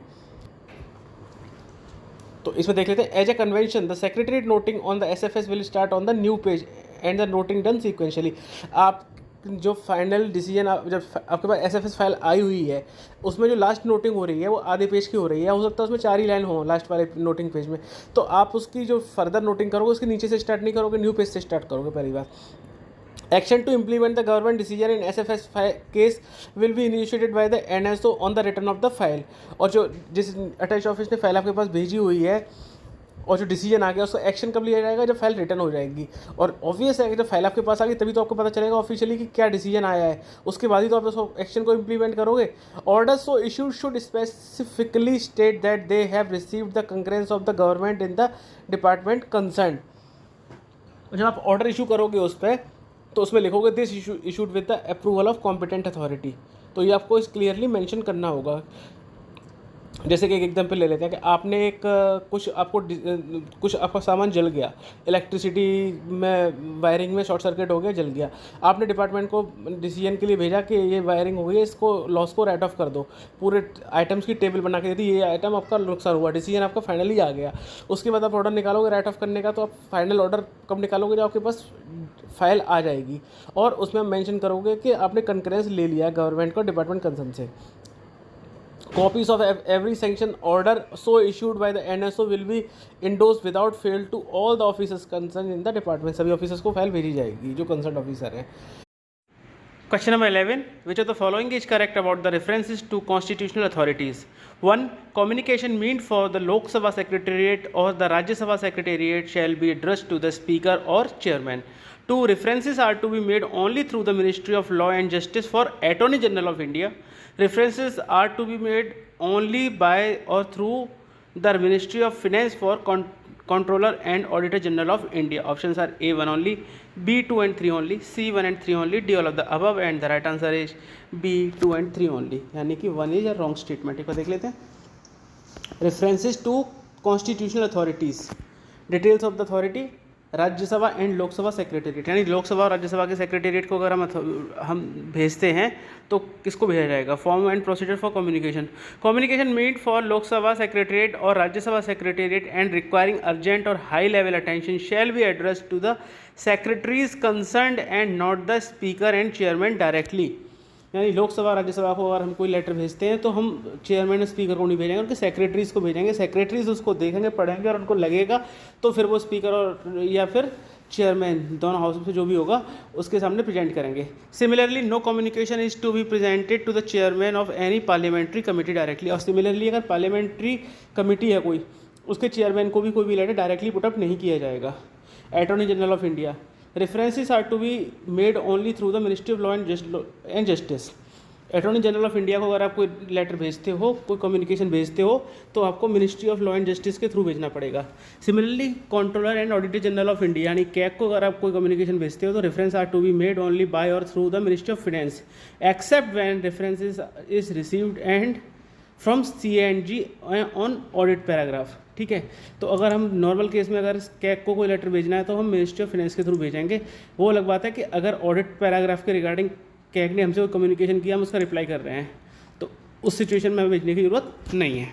तो इसमें देख लेते हैं। As a convention the secretariat noting on the SFS will start on the new page and the noting done sequentially. आप जो फाइनल डिसीजन जब आपके पास SFS फाइल आई हुई है उसमें जो लास्ट नोटिंग हो रही है वो आधे पेज की हो रही है, हो सकता है उसमें 4 ही लाइन हो लास्ट वाले नोटिंग पेज में, तो आप उसकी जो फर्दर नोटिंग करोगे उसके नीचे से स्टार्ट नहीं करोगे, न्यू पेज से स्टार्ट करोगे पहली बार। Action to implement the government decision in SFS case will be initiated by the NSO on the return of the file। और जो जिस अटैच ऑफिस ने फाइल आपके पास भेजी हुई है और जो डिसीजन आ गया उसको एक्शन कब लिया जाएगा, जब फाइल रिटर्न हो जाएगी। और ऑब्वियस है कि जब फाइल आपके पास आ गई तभी तो आपको पता चलेगा ऑफिशियली कि क्या डिसीजन आया है, उसके बाद ही तो आप उस एक्शन को इम्प्लीमेंट करोगे। Order so issued should specifically state that they have received the concurrence of the government in the department concern. जब आप ऑर्डर इशू करोगे उस पर तो उसमें लिखोगे this issued with the approval of competent authority, तो ये आपको इस क्लियरली मेंशन करना होगा। जैसे कि एक एग्जाम्पल ले लेते हैं कि आपने एक कुछ आपका सामान जल गया, इलेक्ट्रिसिटी में वायरिंग में शॉर्ट सर्किट हो गया, जल गया। आपने डिपार्टमेंट को डिसीजन के लिए भेजा कि ये वायरिंग हो गई है, इसको लॉस को राइट ऑफ कर दो, पूरे आइटम्स की टेबल बना के दे दी, ये आइटम आपका नुकसान हुआ, डिसीजन आपका फाइनली आ गया। उसके बाद आप ऑर्डर निकालोगे राइट ऑफ करने का, तो आप फाइनल ऑर्डर कब निकालोगे, जब आपके पास फाइल आ जाएगी और उसमें मेंशन करोगे कि आपने कंकरेंस ले लिया गवर्नमेंट को डिपार्टमेंट कंसर्न से। Copies of every sanction order so issued by the NSO will be endorsed without fail to all the officers concerned in the department। सभी ऑफिसर्स को फाइल भेजी जाएगी जो कंसर्न ऑफिसर हैं। Question number 11. Which of the following is correct about the references to constitutional authorities? 1. Communication meant for the Lok Sabha Secretariat or the Rajya Sabha Secretariat shall be addressed to the Speaker or Chairman. 2. References are to be made only through the Ministry of Law and Justice for Attorney General of India. References are to be made only by or through the Ministry of Finance for Controller and Auditor General of India. Options are A1 only, B2 and 3 only, C1 and 3 only, D all of the above, and the right answer is B2 and 3 only। यानी कि 1 is a wrong statement। एक बार देख लेते हैं। References to constitutional authorities, details of the authority, Rajya Sabha and Lok Sabha secretariat, यानी लोकसभा और राज्यसभा के सेक्रेटेरिएट को अगर हम भेजते हैं तो किसको भेजा जाएगा? Form and procedure for communication made for Lok Sabha secretariat और Rajya Sabha secretariat and requiring urgent और high level attention shall be address to the secretaries concerned and not the speaker and chairman directly. यानी लोकसभा राज्यसभा को अगर हम कोई लेटर भेजते हैं तो हम चेयरमैन और स्पीकर को नहीं भेजेंगे, उनके सेक्रेटरीज को भेजेंगे। सेक्रेटरीज उसको देखेंगे, पढ़ेंगे और उनको लगेगा तो फिर वो स्पीकर और या फिर चेयरमैन दोनों हाउस में जो भी होगा उसके सामने प्रेजेंट करेंगे। Similarly no communication is to be presented to the chairman of any parliamentary committee directly. और सिमिलरली अगर पार्लियामेंट्री कमेटी है कोई, उसके चेयरमैन को भी कोई भी लेटर डायरेक्टली पुटअप नहीं किया जाएगा। Attorney general of India, references are to be made only through the Ministry of Law and Justice। Attorney general of India को अगर आप कोई लेटर भेजते हो, कोई कम्युनिकेशन भेजते हो, तो आपको ministry of law and justice के थ्रू भेजना पड़ेगा। Similarly controller and auditor general of India यानी कैग को अगर आप कोई कम्युनिकेशन भेजते हो तो reference are to be made only by और through the ministry of finance except when reference is received and from CAG on audit paragraph. ठीक है, तो अगर हम नॉर्मल केस में अगर कैग को कोई लेटर भेजना है तो हम मिनिस्ट्री ऑफ फाइनेंस के थ्रू भेजेंगे। वो अलग बात है कि अगर ऑडिट पैराग्राफ के रिगार्डिंग कैग ने हमसे कम्युनिकेशन किया, हम उसका रिप्लाई कर रहे हैं, तो उस सिचुएशन में हमें भेजने की जरूरत नहीं है।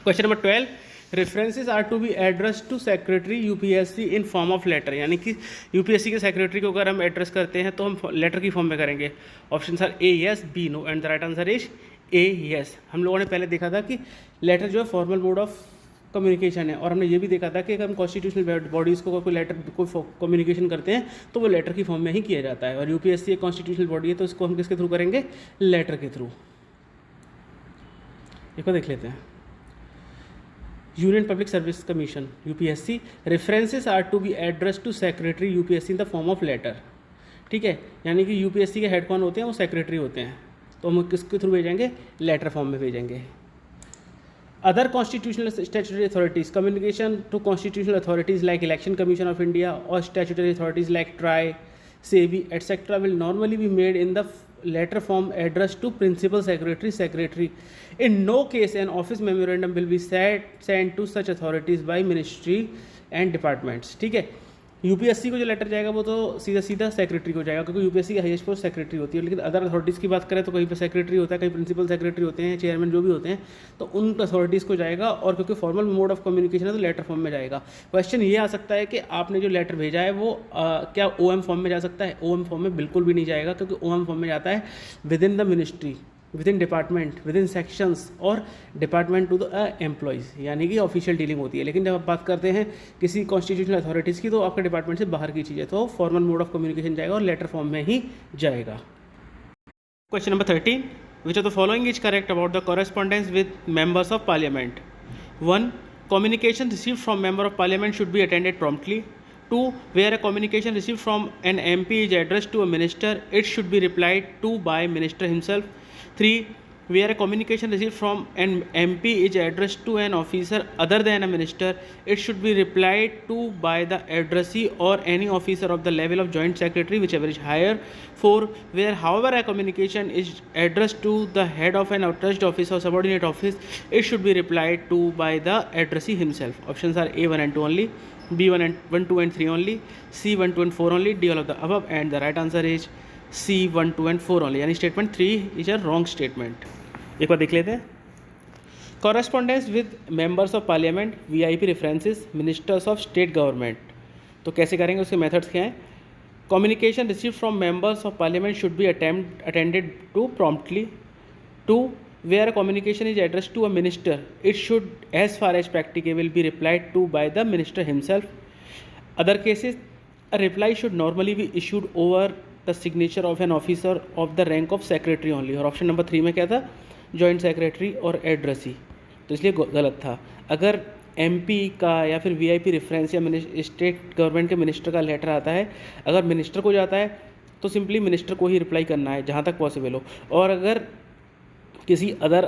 Question number 12, references are to be address to secretary UPSC in form of letter, यानी कि UPSC के सेक्रेटरी को अगर हम एड्रेस करते हैं तो हम लेटर की फॉर्म में करेंगे। Option are A yes, B no and the right answer is A yes। हम लोगों ने पहले देखा था कि लेटर जो है फॉर्मल मोड ऑफ कम्युनिकेशन है, और हमने ये भी देखा था कि अगर हम कॉन्स्टिट्यूशनल बॉडीज़ को कोई लेटर कोई कम्युनिकेशन करते हैं तो वो लेटर की फॉर्म में ही किया जाता है, और UPSC एक कॉन्स्टिट्यूशनल बॉडी है तो इसको हम किसके थ्रू करेंगे? लेटर के थ्रू। एक बार देख लेते हैं। Union public service commission UPSC, references are to be address to secretary UPSC in the form of letter. ठीक है, यानी कि UPSC के हेड कौन होते हैं? वो सेक्रेटरी होते हैं, तो हम किसके थ्रू भेजेंगे? लेटर फॉर्म में भेजेंगे। Other constitutional statutory authorities, communication to constitutional authorities like Election Commission of India or statutory authorities like TRAI, SEBI, etc. will normally be made in the letter form addressed to Principal Secretary. In no case an office memorandum will be sent to such authorities by ministry and departments. ठीक है, UPSC को जो letter जाएगा वो तो सीधा secretary को जाएगा, क्योंकि UPSC की हाईएस्ट पोस्ट सेक्रेटरी होती है। लेकिन अदर अथॉरिटीज़ की बात करें तो कहीं पर सेक्रेटरी होता है, कहीं प्रिंसिपल सेक्रेटरी होते हैं, चेयरमैन जो भी होते हैं, तो उन अथॉरिटीज़ को जाएगा, और क्योंकि फॉर्मल मोड ऑफ कम्युनिकेशन है तो लेटर फॉर्म में जाएगा। क्वेश्चन ये आ सकता है कि आपने जो लेटर भेजा है वो क्या OM फॉर्म में जा सकता है? OM फॉर्म में बिल्कुल भी नहीं जाएगा, क्योंकि OM फॉर्म में जाता है with in the ministry, with in department, with in sections और डिपार्टमेंट टू द एम्प्लॉयज़, यानी कि ऑफिशियल डीलिंग होती है। लेकिन जब आप बात करते हैं किसी कॉन्स्टिट्यूशनल अथॉरिटीज़ की तो आपके डिपार्टमेंट से बाहर की चीज़ है, तो फॉर्मल मोड ऑफ कम्युनिकेशन जाएगा और लेटर फॉर्म में ही जाएगा। Question number 13, which of the following is correct about the correspondence with members of parliament? 1, communication received from member of parliament should be attended promptly. 2, where a communication received from an MP is addressed to a minister, it should be replied to by minister himself. 3, where a communication received from an MP is addressed to an officer other than a minister, it should be replied to by the addressee or any officer of the level of joint secretary, whichever is higher. 4, where however a communication is addressed to the head of an attached office or subordinate office, it should be replied to by the addressee himself. Options are A 1 and 2 only, B 1, 2 and 3 only, C 1, 2 and 4 only, D all of the above, and the right answer is C 1, 2 and 4 only, यानी statement 3 is a wrong statement. एक बार देख लेते हैं। Correspondence with members of parliament, VIP references, ministers of state government, तो कैसे करेंगे? उसके मेथड्स क्या हैं? Communication receive from members of parliament should be attended to promptly. 2, where a communication is addressed to a minister, it should as far as practicable be replied to by the minister himself. Other cases, a reply should normally be issued over the signature of an officer of the rank of secretary only. और option number 3 में क्या था? Joint secretary और addressee, तो इसलिए गलत था। अगर MP का या फिर VIP रेफरेंस या स्टेट गवर्नमेंट के मिनिस्टर का लेटर आता है, अगर मिनिस्टर को जाता है तो सिंपली मिनिस्टर को ही रिप्लाई करना है जहाँ तक पॉसिबल हो, और अगर किसी अदर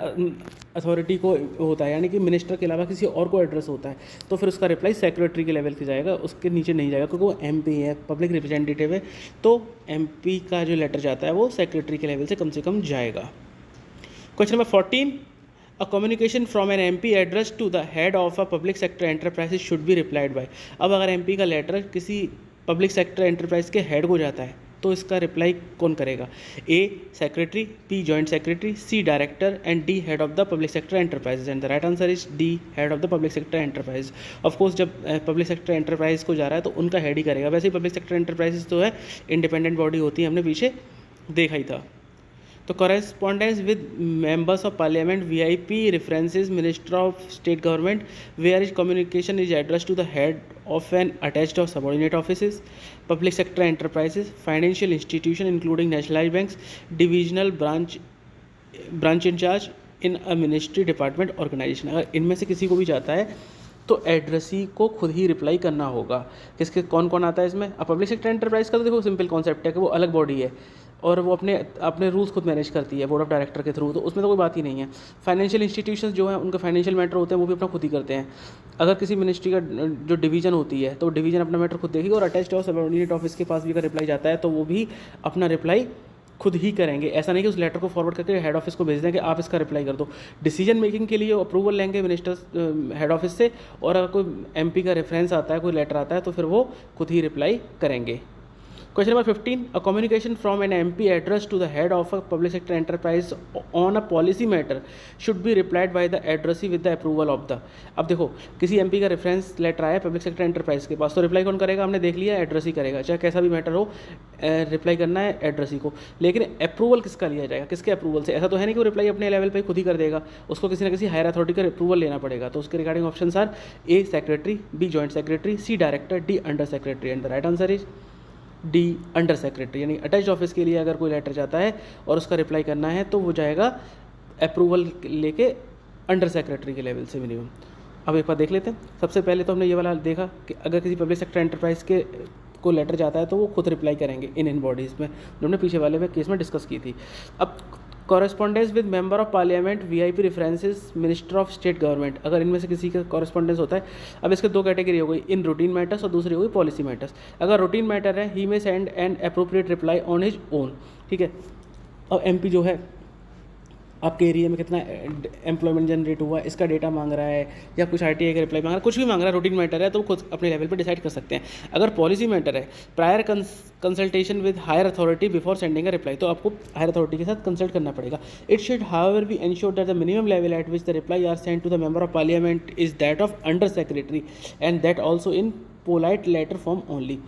अथॉरिटी को होता है, यानी कि मिनिस्टर के अलावा किसी और को एड्रेस होता है, तो फिर उसका रिप्लाई सेक्रेटरी के लेवल पे जाएगा, उसके नीचे नहीं जाएगा, क्योंकि वो MP है, पब्लिक रिप्रेजेंटेटिव है, तो MP का जो लेटर जाता है वो सेक्रेटरी के लेवल से कम जाएगा। Question number 14, a communication from an MP address to the head of a public sector enterprise should be replied by. अब अगर MP का लेटर किसी पब्लिक सेक्टर एंटरप्राइज के हेड को जाता है तो इसका रिप्लाई कौन करेगा? A secretary, B joint secretary, C director and D head of the public sector enterprises, and the right answer is D head of the public sector enterprise. Of course जब public sector enterprise को जा रहा है तो उनका head ही करेगा। वैसे ही public sector enterprises तो है इंडिपेंडेंट बॉडी होती है, हमने पीछे देखा ही था। तो correspondence with members of parliament, VIP references, minister of state government, where is communication is address to the head of an attached or subordinate offices, public sector enterprises, financial institution including nationalized banks, divisional branch in charge in a ministry department organization। अगर इनमें से किसी को भी जाता है तो addressee को खुद ही रिप्लाई करना होगा। किसके कौन कौन आता है इसमें? अब पब्लिक सेक्टर एंटरप्राइज का तो देखो सिंपल कॉन्सेप्ट है कि वो अलग बॉडी है, और वो अपने अपने रूल्स खुद मैनेज करती है बोर्ड ऑफ डायरेक्टर के थ्रू, तो उसमें तो कोई बात ही नहीं है। फाइनेंशियल इंस्टीट्यूशंस जो हैं उनके फाइनेंशियल मैटर होते हैं वो भी अपना खुद ही करते हैं। अगर किसी मिनिस्ट्री का जो डिवीजन होती है तो डिवीजन अपना मैटर खुद देखेगी, और अटैच्ड और सबऑर्डिनेट ऑफिस के पास भी अगर रिप्लाई जाता है तो वो भी अपना रिप्लाई खुद ही करेंगे। ऐसा नहीं कि उस लेटर को फॉरवर्ड करके हेड ऑफिस को भेज दें कि आप इसका रिप्लाई कर दो। डिसीजन मेकिंग के लिए अप्रूवल लेंगे मिनिस्टर्स हेड ऑफिस से, और अगर कोई एमपी का रेफरेंस आता है, कोई लेटर आता है, तो फिर वो खुद ही रिप्लाई करेंगे। Question number 15. A communication from an MP addressed to the head of a public sector enterprise on a policy matter should be replied by the addressee with the approval of the. अब देखो, किसी MP का reference letter आया public sector enterprise के पास, तो reply कौन करेगा? हमने देख लिया, एड्रेसी करेगा। चाहे कैसा भी मैटर हो, रिप्लाई करना है एड्रेसी को। लेकिन अप्रूवल किसका लिया जाएगा? किसके अप्रूवल से? ऐसा तो है नहीं कि वो रिप्लाई अपने लेवल पर खुद ही कर देगा, उसको किसी ना किसी हायर अथॉरिटी का अप्रूवल लेना पड़ेगा। तो उसके regarding option are A secretary, B joint secretary, C director, D under secretary. And the right answer is D under secretary. यानी अटैच ऑफिस के लिए अगर कोई लेटर जाता है और उसका रिप्लाई करना है तो वो जाएगा अप्रूवल लेके अंडर सेक्रेटरी के लेवल से मिनिमम। अब एक बार देख लेते हैं। सबसे पहले तो हमने ये वाला देखा कि अगर किसी पब्लिक सेक्टर एंटरप्राइज के को लेटर जाता है तो वो खुद रिप्लाई करेंगे इन बॉडीज़ में, जो हमने पीछे वाले में केस में डिस्कस की थी। अब correspondence with member of parliament, VIP references, minister of state government, अगर इनमें से किसी का कॉरेस्पॉन्डेंस होता है। अब इसके दो कैटेगरी हो गई, इन रूटीन मैटर्स और दूसरी हो गई पॉलिसी मैटर्स। अगर रूटीन मैटर है, ही में send an appropriate reply on his own, ठीक है। और एमपी जो है आपके एरिया में कितना एम्प्लॉयमेंट जनरेट हुआ, इसका डेटा मांग रहा है, या कुछ आरटीआई का रिप्लाई मांग रहा है, कुछ भी मांग रहा है, रूटीन मैटर है, तो खुद अपने लेवल पे डिसाइड कर सकते हैं। अगर पॉलिसी मैटर है, prior consultation with higher authority before sending a reply, तो आपको हायर अथॉरिटी के साथ कंसल्ट करना पड़ेगा। It should however be ensure that the minimum level at which the reply are sent to the member of parliament is that of under secretary and that also in polite letter form only.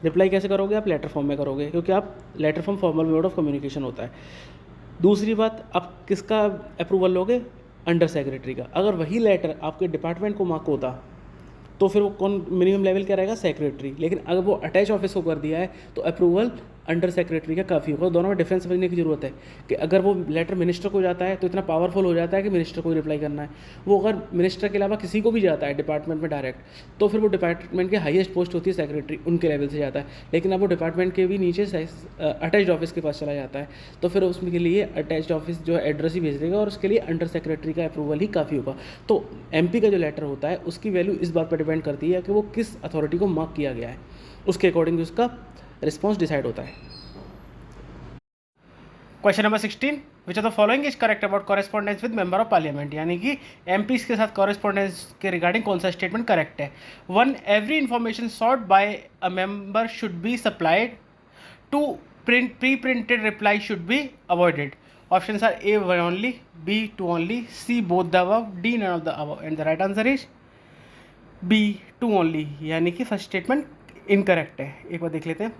Reply कैसे करोगे? आप letter form में करोगे, क्योंकि आप letter form formal mode of communication होता है। दूसरी बात, आप किसका अप्रूवल लोगे? अंडर सेक्रेटरी का। अगर वही लेटर आपके डिपार्टमेंट को मार्क होता तो फिर वो कौन मिनिमम लेवल क्या रहेगा? सेक्रेटरी। लेकिन अगर वो अटैच ऑफिस को कर दिया है तो अप्रूवल अंडर सेक्रेटरी का काफ़ी होगा। दोनों में डिफरेंस समझने की जरूरत है कि अगर वो लेटर मिनिस्टर को जाता है तो इतना पावरफुल हो जाता है कि मिनिस्टर को ही रिप्लाई करना है। वो अगर मिनिस्टर के अलावा किसी को भी जाता है डिपार्टमेंट में डायरेक्ट, तो फिर वो डिपार्टमेंट की हाईएस्ट पोस्ट होती है सेक्रेटरी, उनके लेवल से जाता है। लेकिन अब वो डिपार्टमेंट के भी नीचे अटैच्ड ऑफिस के पास चला जाता है, तो फिर उसके लिए अटैच्ड ऑफिस जो है एड्रेस ही भेज देगा, और उसके लिए अंडर सेक्रेटरी का अप्रूवल ही काफ़ी होगा। तो एमपी का जो लेटर होता है उसकी वैल्यू इस बात पर डिपेंड करती है कि वो किस अथॉरिटी को मार्क किया गया है, उसके अकॉर्डिंग उसका रिस्पॉन्स डिसाइड होता है। Question number 16, which of the following is correct about correspondence with member of parliament, यानी कि एमपीज के साथ कॉरेस्पॉन्डेंस के रिगार्डिंग कौन सा स्टेटमेंट करेक्ट है? 1, every information sought by a member should be supplied. 2, pre printed reply should be avoided. Options are A 1 only, B 2 only, C both the above, D none of the above. And the right answer is B 2 only, यानी कि first statement incorrect है। एक बार देख लेते हैं।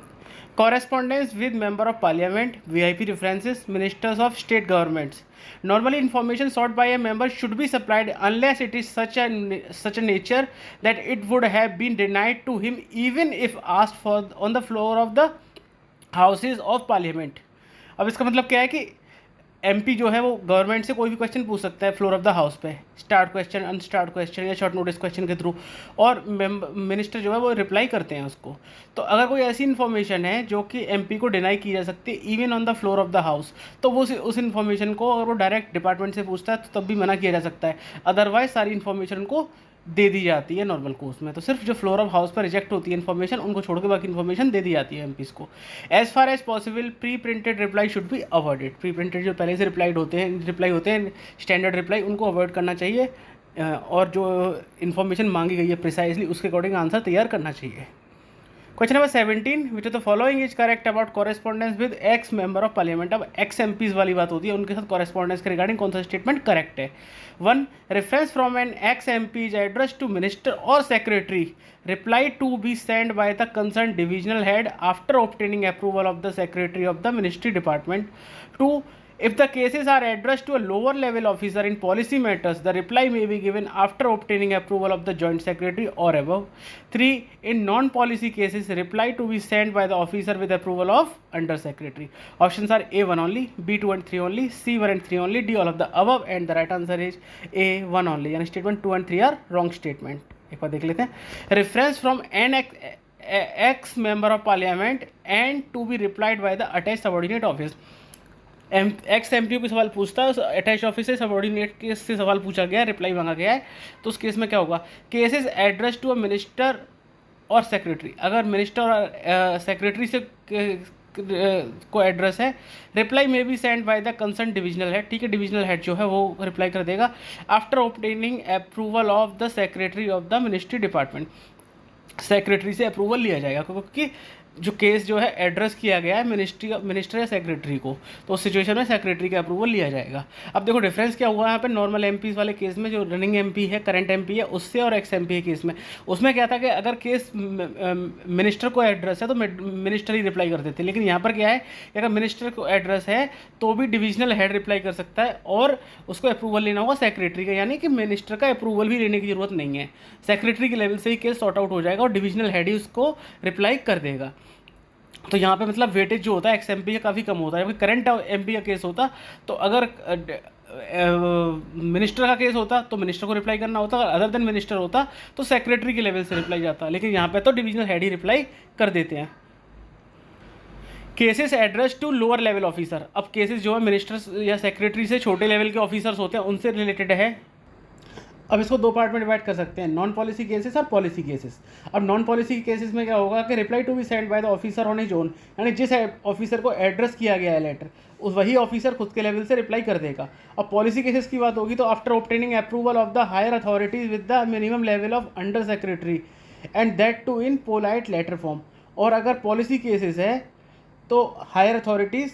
Correspondence with member of parliament, VIP references, ministers of state governments. Normally, information sought by a member should be supplied unless it is such a nature that it would have been denied to him even if asked for on the floor of the houses of parliament. अब इसका मतलब क्या है कि MP जो है वो government से कोई भी क्वेश्चन पूछ सकता है फ्लोर ऑफ द हाउस पे, स्टार्ट क्वेश्चन, अनस्टार्ट क्वेश्चन या शॉर्ट नोटिस क्वेश्चन के थ्रू, और मिनिस्टर जो है वो रिप्लाई करते हैं उसको। तो अगर कोई ऐसी इन्फॉर्मेशन है जो कि एमपी को डिनाई की जा सकती है even on the floor of the house, तो वो उस इन्फॉर्मेशन को अगर वो डायरेक्ट डिपार्टमेंट से पूछता है तो तब भी मना किया जा सकता है। अदरवाइज सारी इन्फॉर्मेशन को दे दी जाती है नॉर्मल कोर्स में। तो सिर्फ जो फ्लोर ऑफ हाउस पर रिजेक्ट होती है इन्फॉर्मेशन, उनको छोड़ के बाकी इन्फॉर्मेशन दे दी जाती है एमपीस को। As far as possible pre printed reply should be avoided. Pre printed जो पहले से रिप्लाई होते हैं स्टैंडर्ड रिप्लाई, उनको अवॉइड करना चाहिए, और जो इन्फॉर्मेशन मांगी गई है प्रिसाइजली उसके अकॉर्डिंग आंसर तैयार करना चाहिए। Question number 17, which of the following is correct about correspondence with x member of parliament. अब एक्स एमपीज वाली बात होती है, उनके साथ कॉरेस्पॉन्डेंस के रिगार्डिंग कौन सा स्टेटमेंट करेक्ट है? 1, reference from an ex MP is address to minister और secretary, reply to be send by the concern divisional head after obtaining approval of the secretary of the ministry department. 2, if the cases are addressed to a lower level officer in policy matters, the reply may be given after obtaining approval of the joint secretary or above. 3, in non-policy cases, reply to be sent by the officer with approval of under secretary. Options are A 1 only, B 2 and 3 only, C 1 and 3 only, D all of the above, and the right answer is A 1 only. यानी statement 2 and 3 are wrong statement. एक बार देख लेते हैं। Reference from an ex member of parliament and to be replied by the attach subordinate office. Ex M P ओ को सवाल पूछता है, उस अटैच ऑफिस से सबऑर्डिनेट केस से सवाल पूछा गया है, रिप्लाई मांगा गया है, तो उस केस में क्या होगा, cases address to a minister और सेक्रेटरी, अगर मिनिस्टर और सेक्रेटरी से को एड्रेस है, रिप्लाई में be send by the concern divisional head, ठीक है, डिविजनल हेड जो है वो रिप्लाई कर देगा after obtaining approval of the secretary of the ministry department. Secretary से अप्रूवल लिया जाएगा, क्योंकि जो केस जो है एड्रेस किया गया है मिनिस्टर या सेक्रेटरी को, तो उस सिचुएशन में सेक्रेटरी का अप्रूवल लिया जाएगा। अब देखो डिफरेंस क्या हुआ यहाँ पे नॉर्मल एमपी वाले केस में, जो रनिंग एमपी है, करंट एमपी है, उससे और एक्स एमपी केस में, उसमें क्या था कि अगर केस मिनिस्टर को एड्रेस है तो मिनिस्टर ही रिप्लाई करते थे, लेकिन यहाँ पर क्या है कि अगर मिनिस्टर को एड्रेस है तो भी डिविजनल हेड रिप्लाई कर सकता है और उसको अप्रूवल लेना होगा सेक्रेटरी का, यानी कि मिनिस्टर का अप्रूवल भी लेने की जरूरत नहीं है, सेक्रेटरी के लेवल से ही केस सॉर्ट आउट हो जाएगा और डिविजनल हेड ही उसको रिप्लाई कर देगा। तो यहाँ पे मतलब वेटेज जो होता है एक्स एमपी का काफ़ी कम होता है, जबकि करंट एमपी का केस होता तो अगर मिनिस्टर का केस होता तो मिनिस्टर को रिप्लाई करना होता, अगर अदर देन मिनिस्टर होता तो सेक्रेटरी के लेवल से रिप्लाई जाता, लेकिन यहाँ पे तो डिविजनल हेड ही रिप्लाई कर देते हैं। Cases address to lower level officer, अब केसेस जो है मिनिस्टर या सेक्रेटरी से छोटे लेवल के ऑफिसर्स होते हैं उनसे रिलेटेड है। अब इसको दो पार्ट में डिवाइड कर सकते हैं, नॉन पॉलिसी केसेस और पॉलिसी केसेस। अब नॉन पॉलिसी केसेस में क्या होगा कि reply to be send by the officer on his own, यानी जिस ऑफिसर को एड्रेस किया गया है लेटर, उस वही ऑफिसर खुद के लेवल से रिप्लाई कर देगा। अब पॉलिसी केसेस की बात होगी तो after obtaining approval of the higher authorities with the minimum level of under secretary and that too in polite letter form, और अगर पॉलिसी केसेस है तो हायर अथॉरिटीज़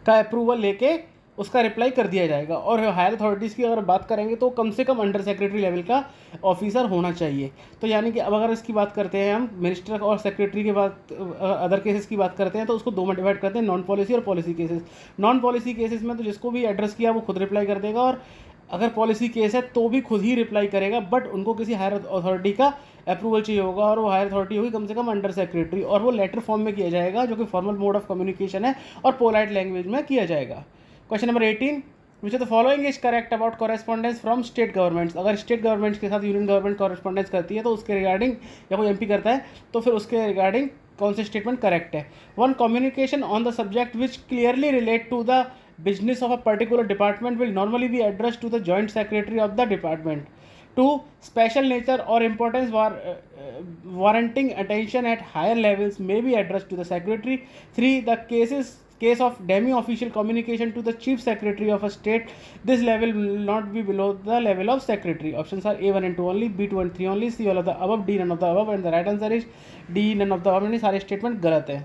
का अप्रूवल लेके उसका रिप्लाई कर दिया जाएगा, और हायर अथॉरिटीज़ की अगर बात करेंगे तो कम से कम अंडर सेक्रेटरी लेवल का ऑफिसर होना चाहिए। तो यानी कि अब अगर इसकी बात करते हैं हम मिनिस्टर और सेक्रेटरी के बाद अदर केसेस की बात करते हैं तो उसको दो में डिवाइड करते हैं, नॉन पॉलिसी और policy cases. Non policy cases में तो जिसको भी एड्रेस किया वो खुद रिप्लाई कर देगा, और अगर पॉलिसी केस है तो भी खुद ही रिप्लाई करेगा, बट उनको किसी हायर अथॉरिटी का अप्रूवल चाहिए होगा, और वो हायर अथॉरिटी होगी कम से कम अंडर सेक्रेटरी, और वो लेटर फॉर्म में किया जाएगा जो कि फॉर्मल मोड ऑफ कम्युनिकेशन है और पोलाइट लैंग्वेज में किया जाएगा। Question number 18, which of the following is correct about correspondence from state governments, अगर स्टेट गवर्नमेंट्स के साथ यूनियन गवर्नमेंट कॉरेस्पॉन्डेंस करती है तो उसके रिगार्डिंग, या कोई एमपी करता है तो फिर उसके रिगार्डिंग कौन से स्टेटमेंट करेक्ट है। One, communication on the subject which clearly relate to the business of a particular department will normally be addressed to the joint secretary of the department. 2, special nature or importance warranting attention at higher levels may be addressed to the secretary. 3, the case of demi-official communication to the chief secretary of a state, this level will not be below the level of secretary. Options are A1 and 2 only, B2 and 3 only, C all of the above, D none of the above, and the right answer is D none of the above। सारे statement गलत है।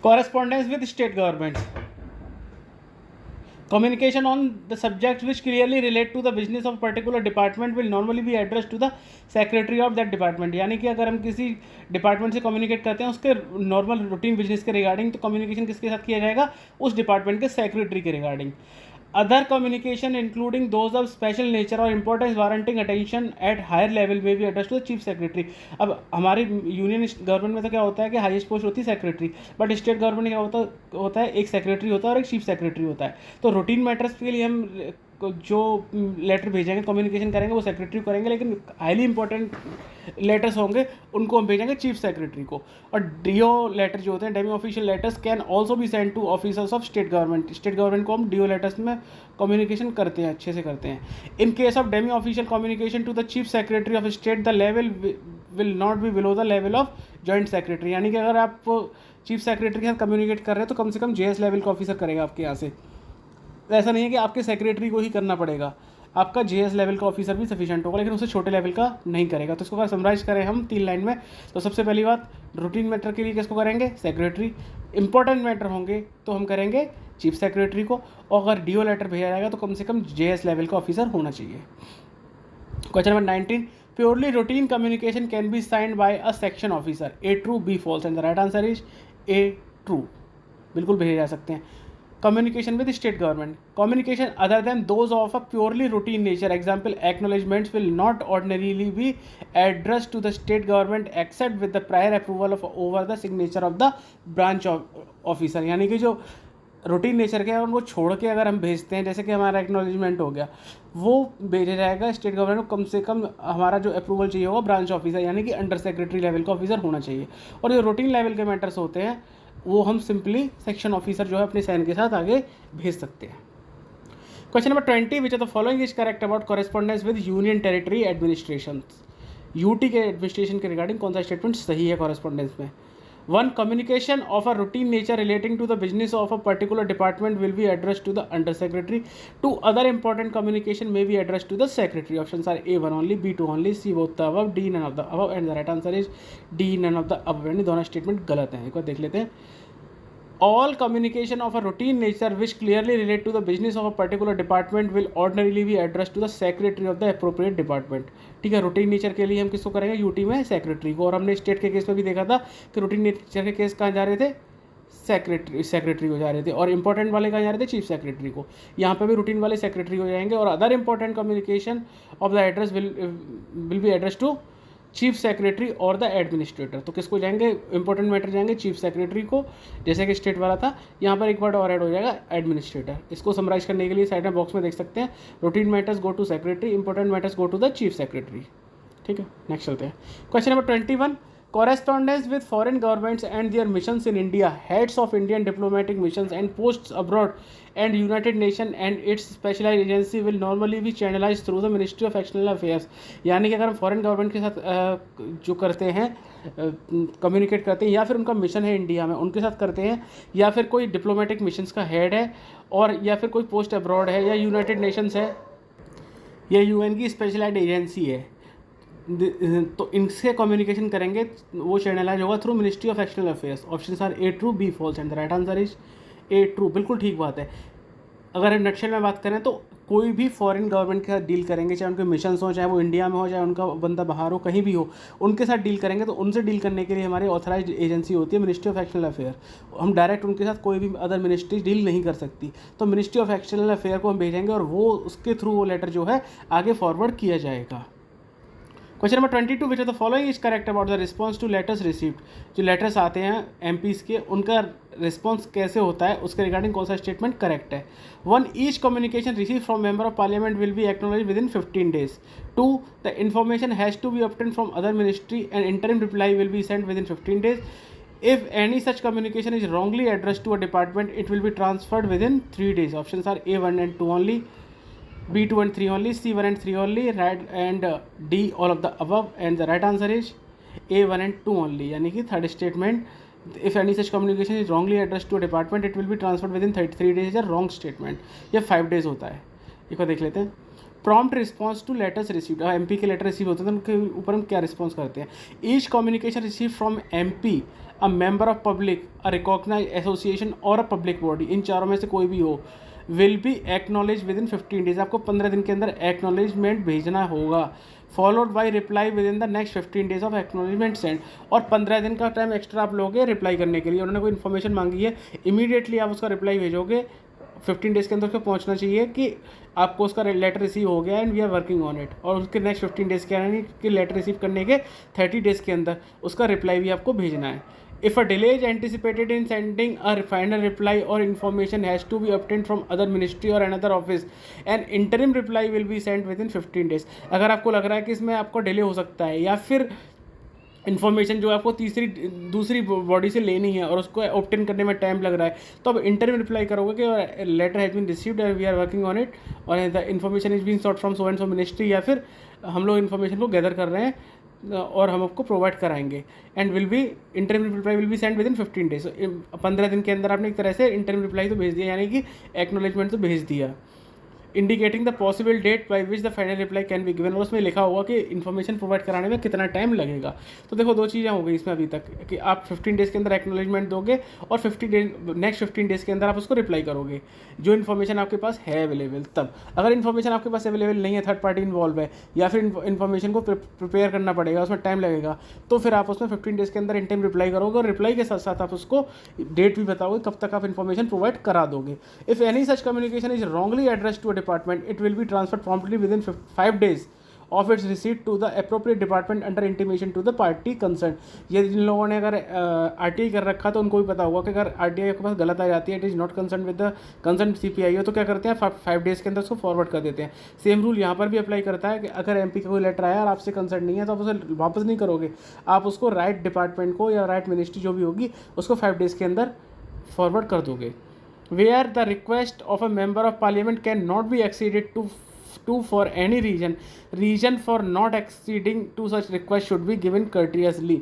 Correspondence with state governments, communication on the subjects which clearly relate to the business of particular department will normally be addressed to the secretary of that department, यानी कि अगर हम किसी department से communicate करते हैं उसके नॉर्मल रूटीन बिजनेस के रिगार्डिंग, तो कम्युनिकेशन किसके साथ किया जाएगा, उस डिपार्टमेंट के सेक्रेटरी के regarding. Other communication including those of special nature और importance warranting attention at higher level में भी address to the chief secretary. अब हमारी यूनियन गवर्नमेंट में तो क्या होता है कि हाईएस्ट पोस्ट होती है सेक्रेटरी, बट स्टेट गवर्नमेंट में क्या होता है एक सेक्रेटरी होता है और एक चीफ सेक्रेटरी होता है। तो रूटीन मैटर्स के लिए हम जो लेटर भेजेंगे, कम्युनिकेशन करेंगे, वो सेक्रेटरी को करेंगे, लेकिन हाईली इंपॉर्टेंट लेटर्स होंगे उनको हम भेजेंगे चीफ सेक्रेटरी को। और डीओ लेटर जो होते हैं, demi official letters, can also be send to officers of state government. State government को हम डीओ लेटर्स में कम्युनिकेशन करते हैं, अच्छे से करते हैं। In case of demi official communication to the chief secretary of state, the level will not be below the level of joint secretary, यानी कि अगर आप चीफ सेक्रेटरी के साथ कम्युनिकेट कर रहे हैं तो कम से कम जेएस लेवल का ऑफिसर करेगा आपके यहाँ से। ऐसा नहीं है कि आपके सेक्रेटरी को ही करना पड़ेगा, आपका जेएस लेवल का ऑफिसर भी सफिशिएंट होगा, लेकिन उससे छोटे लेवल का नहीं करेगा। तो इसको अगर समराइज करें हम 3 लाइन में, तो सबसे पहली बात, रूटीन मैटर के लिए किसको करेंगे, सेक्रेटरी। इंपॉर्टेंट मैटर होंगे तो हम करेंगे चीफ सेक्रेटरी को, और अगर डीओ लेटर भेजा जाएगा तो कम से कम जेएस लेवल का ऑफिसर होना चाहिए। Question number 19, purely routine communication can be signed by a section officer, A true B false, and the right answer is A true, बिल्कुल भेजे जा सकते हैं। Communication with state government, communication other than those of a purely routine nature, example acknowledgements, will not ordinarily be addressed to the state government except with the prior approval of over the signature of the branch officer, यानी कि जो routine nature के हैं उनको छोड़ के अगर हम भेजते हैं, जैसे कि हमारा एक्नॉलेजमेंट हो गया, वो भेजा जाएगा स्टेट गवर्नमेंट को। कम से कम हमारा जो अप्रूवल चाहिए होगा ब्रांच ऑफिसर यानी कि अंडर सेक्रेटरी लेवल का ऑफिसर होना चाहिए। और जो रूटीन लेवल के मैटर्स होते हैं वो हम सिंपली सेक्शन ऑफिसर जो है अपने साइन के साथ आगे भेज सकते हैं। Question number 20, which of the following is correct about correspondence with union territory administration. UT के एडमिनिस्ट्रेशन के रिगार्डिंग कौन सा स्टेटमेंट सही है कॉरेस्पॉन्डेंस में? 1. Communication of a routine nature relating to the business of a particular department will be addressed to the under secretary. 2. Other important communication may be addressed to the secretary. Options are A1 only, B2 only, C both the above, D none of the above, and the right answer is D none of the above. यानी दोनों statement गलत हैं। एक बार देख लेते हैं। All communication of a routine nature which clearly relate to the business of a particular department will ordinarily be addressed to the secretary of the appropriate department. ठीक है, रूटीन नेचर के लिए हम किसको करेंगे? यूटी में सेक्रेटरी को। और हमने स्टेट के केस में भी देखा था कि रूटीन नेचर के केस कहाँ जा रहे थे? सेक्रेटरी को जा रहे थे, और इंपॉर्टेंट वाले कहाँ जा रहे थे? चीफ सेक्रेटरी को। यहाँ पे भी रूटीन वाले सेक्रेटरी को जाएंगे, और other important communication of the address will be address to chief secretary और द एडमिनिस्ट्रेटर। तो किसको जाएंगे? इंपॉर्टेंट मैटर जाएंगे चीफ सेक्रेटरी को, जैसे कि स्टेट वाला था। यहाँ पर एक वर्ड और ऐड हो जाएगा एडमिनिस्ट्रेटर। इसको समराइज करने के लिए साइड में बॉक्स में देख सकते हैं, routine matters go to secretary, important matters go to the chief secretary. ठीक है, नेक्स्ट चलते हैं। Question number 21, correspondence with foreign governments and their missions in India, heads of Indian diplomatic missions and posts abroad and United Nations and its specialized agency will normally be channelized through the Ministry of External Affairs। यानी कि अगर हम foreign government के साथ जो करते हैं, communicate करते हैं, या फिर उनका मिशन है इंडिया में उनके साथ करते हैं, या फिर कोई डिप्लोमेटिक मिशंस का हेड है, और या फिर कोई पोस्ट अब्रॉड है, या यूनाइटेड नेशंस है, या यूएन की स्पेशलाइज्ड एजेंसी है, तो इनसे कम्युनिकेशन करेंगे, वो चैनलाइज होगा through ministry of external affairs. Option are A true, B false, and the right answer is A true. बिल्कुल ठीक बात है। अगर नक्शल में बात करें तो कोई भी फॉरेन गवर्नमेंट के साथ डील करेंगे, चाहे उनके मिशंस हो, चाहे वो इंडिया में हो, चाहे उनका बंदा बाहर हो, कहीं भी हो, उनके साथ डील करेंगे तो उनसे डील करने के लिए हमारी ऑथराइज्ड एजेंसी होती है मिनिस्ट्री ऑफ एक्सटर्नल अफेयर। हम डायरेक्ट उनके साथ कोई भी अदर मिनिस्ट्री डील नहीं कर सकती, तो मिनिस्ट्री ऑफ एक्सटर्नल अफेयर को हम भेजेंगे, और वो उसके थ्रू वो लेटर जो है आगे फॉरवर्ड किया जाएगा। Question number 22, which of the following is correct about the response two letters received. जो लेटर्स आते हैं एमपीज के, उनका रिस्पॉन्स कैसे होता है, उसके रिगार्डिंग कौन सा स्टेटमेंट करेक्ट है? 1. Each communication receive from member of parliament will be acknowledge within 15 days। 2. The information has to be obtain from other ministry and interim reply will be sent within 15 days। If any such communication is wrongly addressed to a department, it will be transferred within 3 days। Options are A1 and 2 only, B2 and 3 only, C1 and 3 only, right, and D all of the above, and the right answer is A1 and 2 only। यानी कि third statement, if any such communication is wrongly addressed to a department, it will be transferred within 3 days, या wrong statement, या 5 days होता है। एक बार देख लेते हैं। Prompt response two letters received, MP के लेटर रिसीव होते हैं तो उनके ऊपर हम क्या रिस्पॉन्स करते हैं? Each communication receive from MP, a member of public, a recognize association और अ पब्लिक बॉडी, इन चारों में से कोई भी हो, will be acknowledge within 15 days। आपको 15 दिन के अंदर एक्नॉलेजमेंट भेजना होगा, followed by reply with in the next 15 days of acknowledgement send. और 15 दिन का टाइम एक्स्ट्रा आप लोगे रिप्लाई करने के लिए। उन्होंने कोई इन्फॉर्मेशन मांगी है, इमीडिएटली आप उसका रिप्लाई भेजोगे, 15 days के अंदर उसको पहुंचना चाहिए कि आपको उसका लेटर रिसीव हो गया and we are working on it. और उसके नेक्स्ट 15 days के यानी कि लेटर रिसीव करने के 30 days के अंदर उसका रिप्लाई भी आपको भेजना है। If a delay is anticipated in sending a final reply or information has to be obtained from other ministry or another office, an interim reply will be sent within 15 days। अगर आपको लग रहा है कि इसमें आपको डिले हो सकता है, या फिर इन्फॉर्मेशन जो आपको दूसरी बॉडी से लेनी है और उसको ऑब्टेन करने में टाइम लग रहा है, तो अब इंटरव्यू रिप्लाई करोगे कि letter has been received and we are working on it, और the information is been sought from so and so ministry, या फिर हम लोग इन्फॉर्मेशन को गैदर कर रहे हैं और हम आपको प्रोवाइड कराएंगे, and will be interview reply will be send with in 15 days। 15 दिन के अंदर आपने एक तरह से इंटरव्यू रिप्लाई तो भेज दिया, यानी कि एक्नॉलेजमेंट तो भेज दिया। Indicating the possible date by which the final reply can be given, और उसमें लिखा होगा कि इन्फॉर्मेशन प्रोवाइड कराने में कितना टाइम लगेगा। तो देखो दो चीज़ें हो गई इसमें अभी तक, कि आप 15 days के अंदर एक्नॉलेजमेंट दोगे और नेक्स्ट 15 days के अंदर आप उसको रिप्लाई करोगे जो इन्फॉर्मेशन आपके पास है अवेलेबल। तब अगर इन्फॉर्मेशन आपके पास अवेलेबल नहीं है, थर्ड पार्टी इन्वॉल्व है, या फिर इन्फॉर्मेशन को प्रिपेयर करना पड़ेगा, उसमें टाइम लगेगा, तो फिर आप उसमें 15 days के अंदर इन टाइम रिप्लाई करोगे, और रिप्लाई के साथ साथ आप उसको डेट भी बताओगे कब तक आप इन्फॉर्मेशन प्रोवाइड करा दोगे। If any such communication is wrongly address to a department, it will be transferred promptly within 5 days of its receipt to the appropriate department under intimation to the party concern. ये जिन लोगों ने अगर RTI कर रखा तो उनको भी पता होगा कि अगर RTI के पास गलत आ जाती है, it is not concern with the concern CPIO, तो क्या करते हैं 5 डेज़ के अंदर उसको फॉरवर्ड कर देते हैं। सेम रूल यहाँ पर भी अप्लाई करता है कि अगर MP का कोई लेटर आया और आपसे कंसर्न नहीं है तो आप उसे वापस नहीं करोगे, आप उसको राइट डिपार्टमेंट को या राइट मिनिस्ट्री जो भी होगी उसको 5 डेज़ के अंदर फॉरवर्ड कर दोगे। Where the request of a member of parliament cannot be acceded to for any reason for not acceding to such request should be given courteously।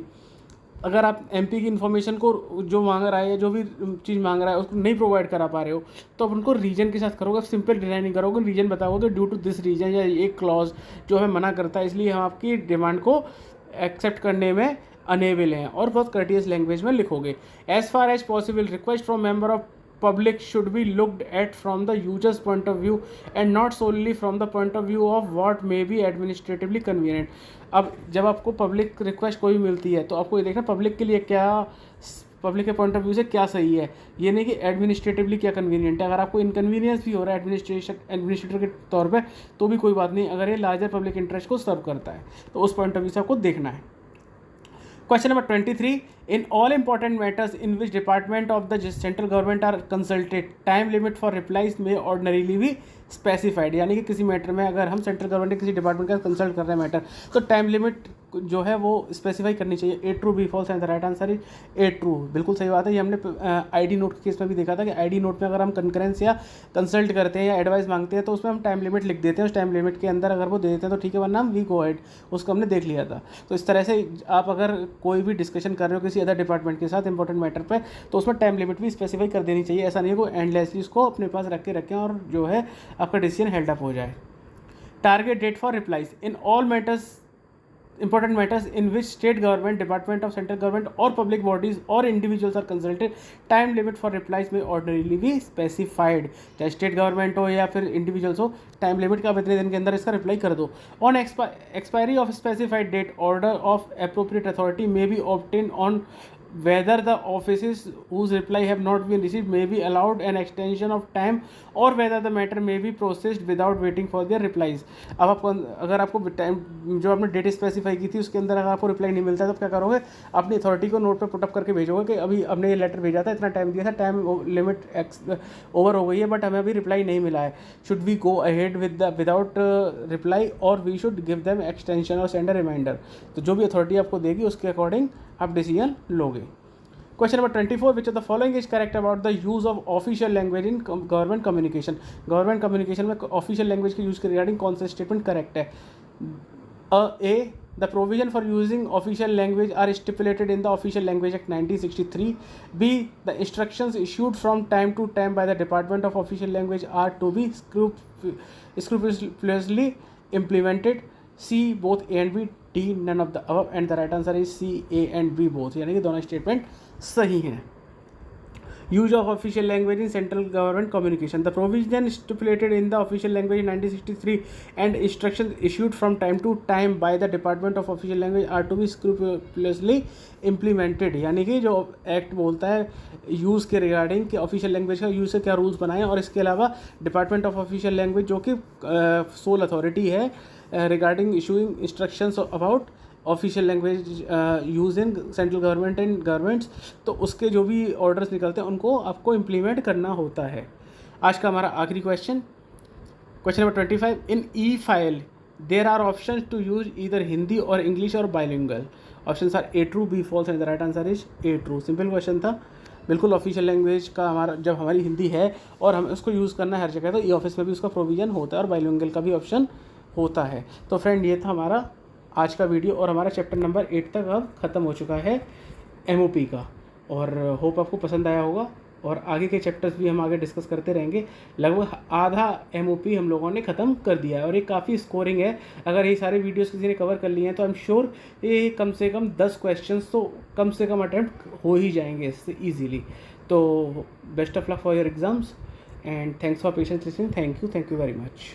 अगर आप MP की इन्फॉर्मेशन को जो मांग रहा है या जो भी चीज़ मांग रहा है उसको नहीं प्रोवाइड करा पा रहे हो तो आप उनको रीजन के साथ करोगे, सिंपल डिनाई नहीं करोगे, रीजन बताओगे ड्यू टू दिस रीजन, या एक क्लॉज जो है मना करता है इसलिए हम आपकी डिमांड को एक्सेप्ट करने में अनेबल हैं, और बहुत कर्टियस लैंग्वेज में लिखोगे। As far as possible request from member of public should be looked at from the user's point of view and not solely from the point of view of what may be administratively convenient। अब जब आपको public request कोई मिलती है तो आपको ये देखना पब्लिक के लिए क्या, पब्लिक के पॉइंट ऑफ व्यू से क्या सही है, ये नहीं कि एडमिनिस्ट्रेटिवली क्या कन्वीनियंट है। अगर आपको इनकन्वीनियंस भी हो रहा है एडमिनिस्ट्रेटर के तौर पे तो भी कोई बात नहीं, अगर ये लार्जर पब्लिक इंटरेस्ट को सर्व करता है तो उस पॉइंट ऑफ व्यू से आपको देखना है। Question number 23. In all important matters in which department of the central government are consulted, time limit for replies may ordinarily be specified। यानी कि किसी मैटर में अगर हम सेंट्रल गवर्नमेंट के किसी डिपार्टमेंट का कंसल्ट कर रहे हैं मैटर तो टाइम लिमिट जो है वो स्पेसिफाई करनी चाहिए। A true, B false and the right answer is A true। बिल्कुल सही बात है। ये हमने ID नोट के केस में भी देखा था कि ID नोट में अगर हम कंकरेंस या कंसल्ट करते हैं या एडवाइस मांगते हैं तो उसमें हम टाइम लिमिट लिख देते हैं, उस टाइम लिमिट के अंदर अगर वो दे देते हैं तो ठीक है, वरना हम वी गो हेड, उसको हमने देख लिया था। तो इस तरह से आप अगर कोई भी डिस्कशन कर रहे हो किसी अदर डिपार्टमेंट के साथ इंपॉर्टेंट मैटर पर तो उसमें टाइम लिमिट भी स्पेसिफाई कर देनी चाहिए। ऐसा नहीं है कि एंडलेसली उसको अपने पास रखें और जो है आपका डिसीजन हेल्ड अप हो जाए। Target date for replies in all matters important matters in which state government, department of central government or public bodies or individuals are consulted, time limit for replies may ordinarily be specified। चाहे state government हो या फिर individuals हो, time limit का आप इतने दिन के अंदर इसका रिप्लाई कर दो। On expiry of specified date order of appropriate authority may be obtain on whether the offices whose reply have not been received may be allowed an extension of time or whether the matter may be processed without waiting for their replies। अब आपको अगर आपको time जो आपने date specify की थी उसके अंदर अगर आपको रिप्लाई नहीं मिलता है तो क्या करोगे, अपनी अथॉरिटी को नोट पे पुटअप करके भेजोगे कि अभी हमने ये लेटर भेजा था, इतना टाइम दिया था, टाइम लिमिट ओवर हो गई है बट हमें अभी रिप्लाई नहीं मिला है। Should we go ahead without reply और we should give them extension और सेंड अ रिमाइंडर। तो जो भी अथॉरिटी आपको देगी उसके अकॉर्डिंग आप डिसीजन लोगे। Question number 24. Which of the following is correct about the use of official language in government communication? Government communication में ऑफिशियल लैंग्वेज के यूज़ के रिगार्डिंग कौन सा स्टेटमेंट करेक्ट है? A. The provision for using official language are stipulated in the Official Language Act 1963. B. The instructions issued from time to time by the Department of Official Language are to be scrupulously implemented. C. Both A and B. D. None of the above, and the right answer is C. A and B both। यानी कि दोनों statement सही हैं। Use of official language in central government communication. The provision stipulated in the Official Language 1963 and instructions issued from time to time by the Department of Official Language are to be scrupulously implemented। यानी कि जो act बोलता है use के regarding कि official language का use से क्या रूल्स बनाएं, और इसके अलावा डिपार्टमेंट ऑफ ऑफिशियल लैंग्वेज जो कि सोल अथॉरिटी है regarding issuing instructions about official language use in central government and governments, तो उसके जो भी ऑर्डर्स निकलते हैं उनको आपको इम्प्लीमेंट करना होता है। आज का हमारा आखिरी question number 25। In E file there are option to use either Hindi और इंग्लिश और bilingual. Options are A true, B false and the right answer is A true। Simple question था, बिल्कुल ऑफिशियल लैंग्वेज का हमारा जब हमारी हिंदी है और हमें उसको यूज़ करना है हर जगह तो ई ऑफिस में भी उसका प्रोविज़न होता है और बाइलिंगुअल का भी ऑप्शन होता है। तो फ्रेंड ये था हमारा आज का वीडियो और हमारा चैप्टर नंबर 8 तक अब ख़त्म हो चुका है MOP का, और होप आपको पसंद आया होगा और आगे के चैप्टर्स भी हम आगे डिस्कस करते रहेंगे। लगभग आधा MOP हम लोगों ने ख़त्म कर दिया है और ये काफ़ी स्कोरिंग है। अगर ये सारे वीडियोस किसी ने कवर कर लिए हैं तो आई एम श्योर ये कम से कम 10 क्वेश्चंस तो कम से कम अटैम्प्ट हो ही जाएंगे इससे ईजीली। तो best of luck for your exams and thanks for patience listening. Thank you very much.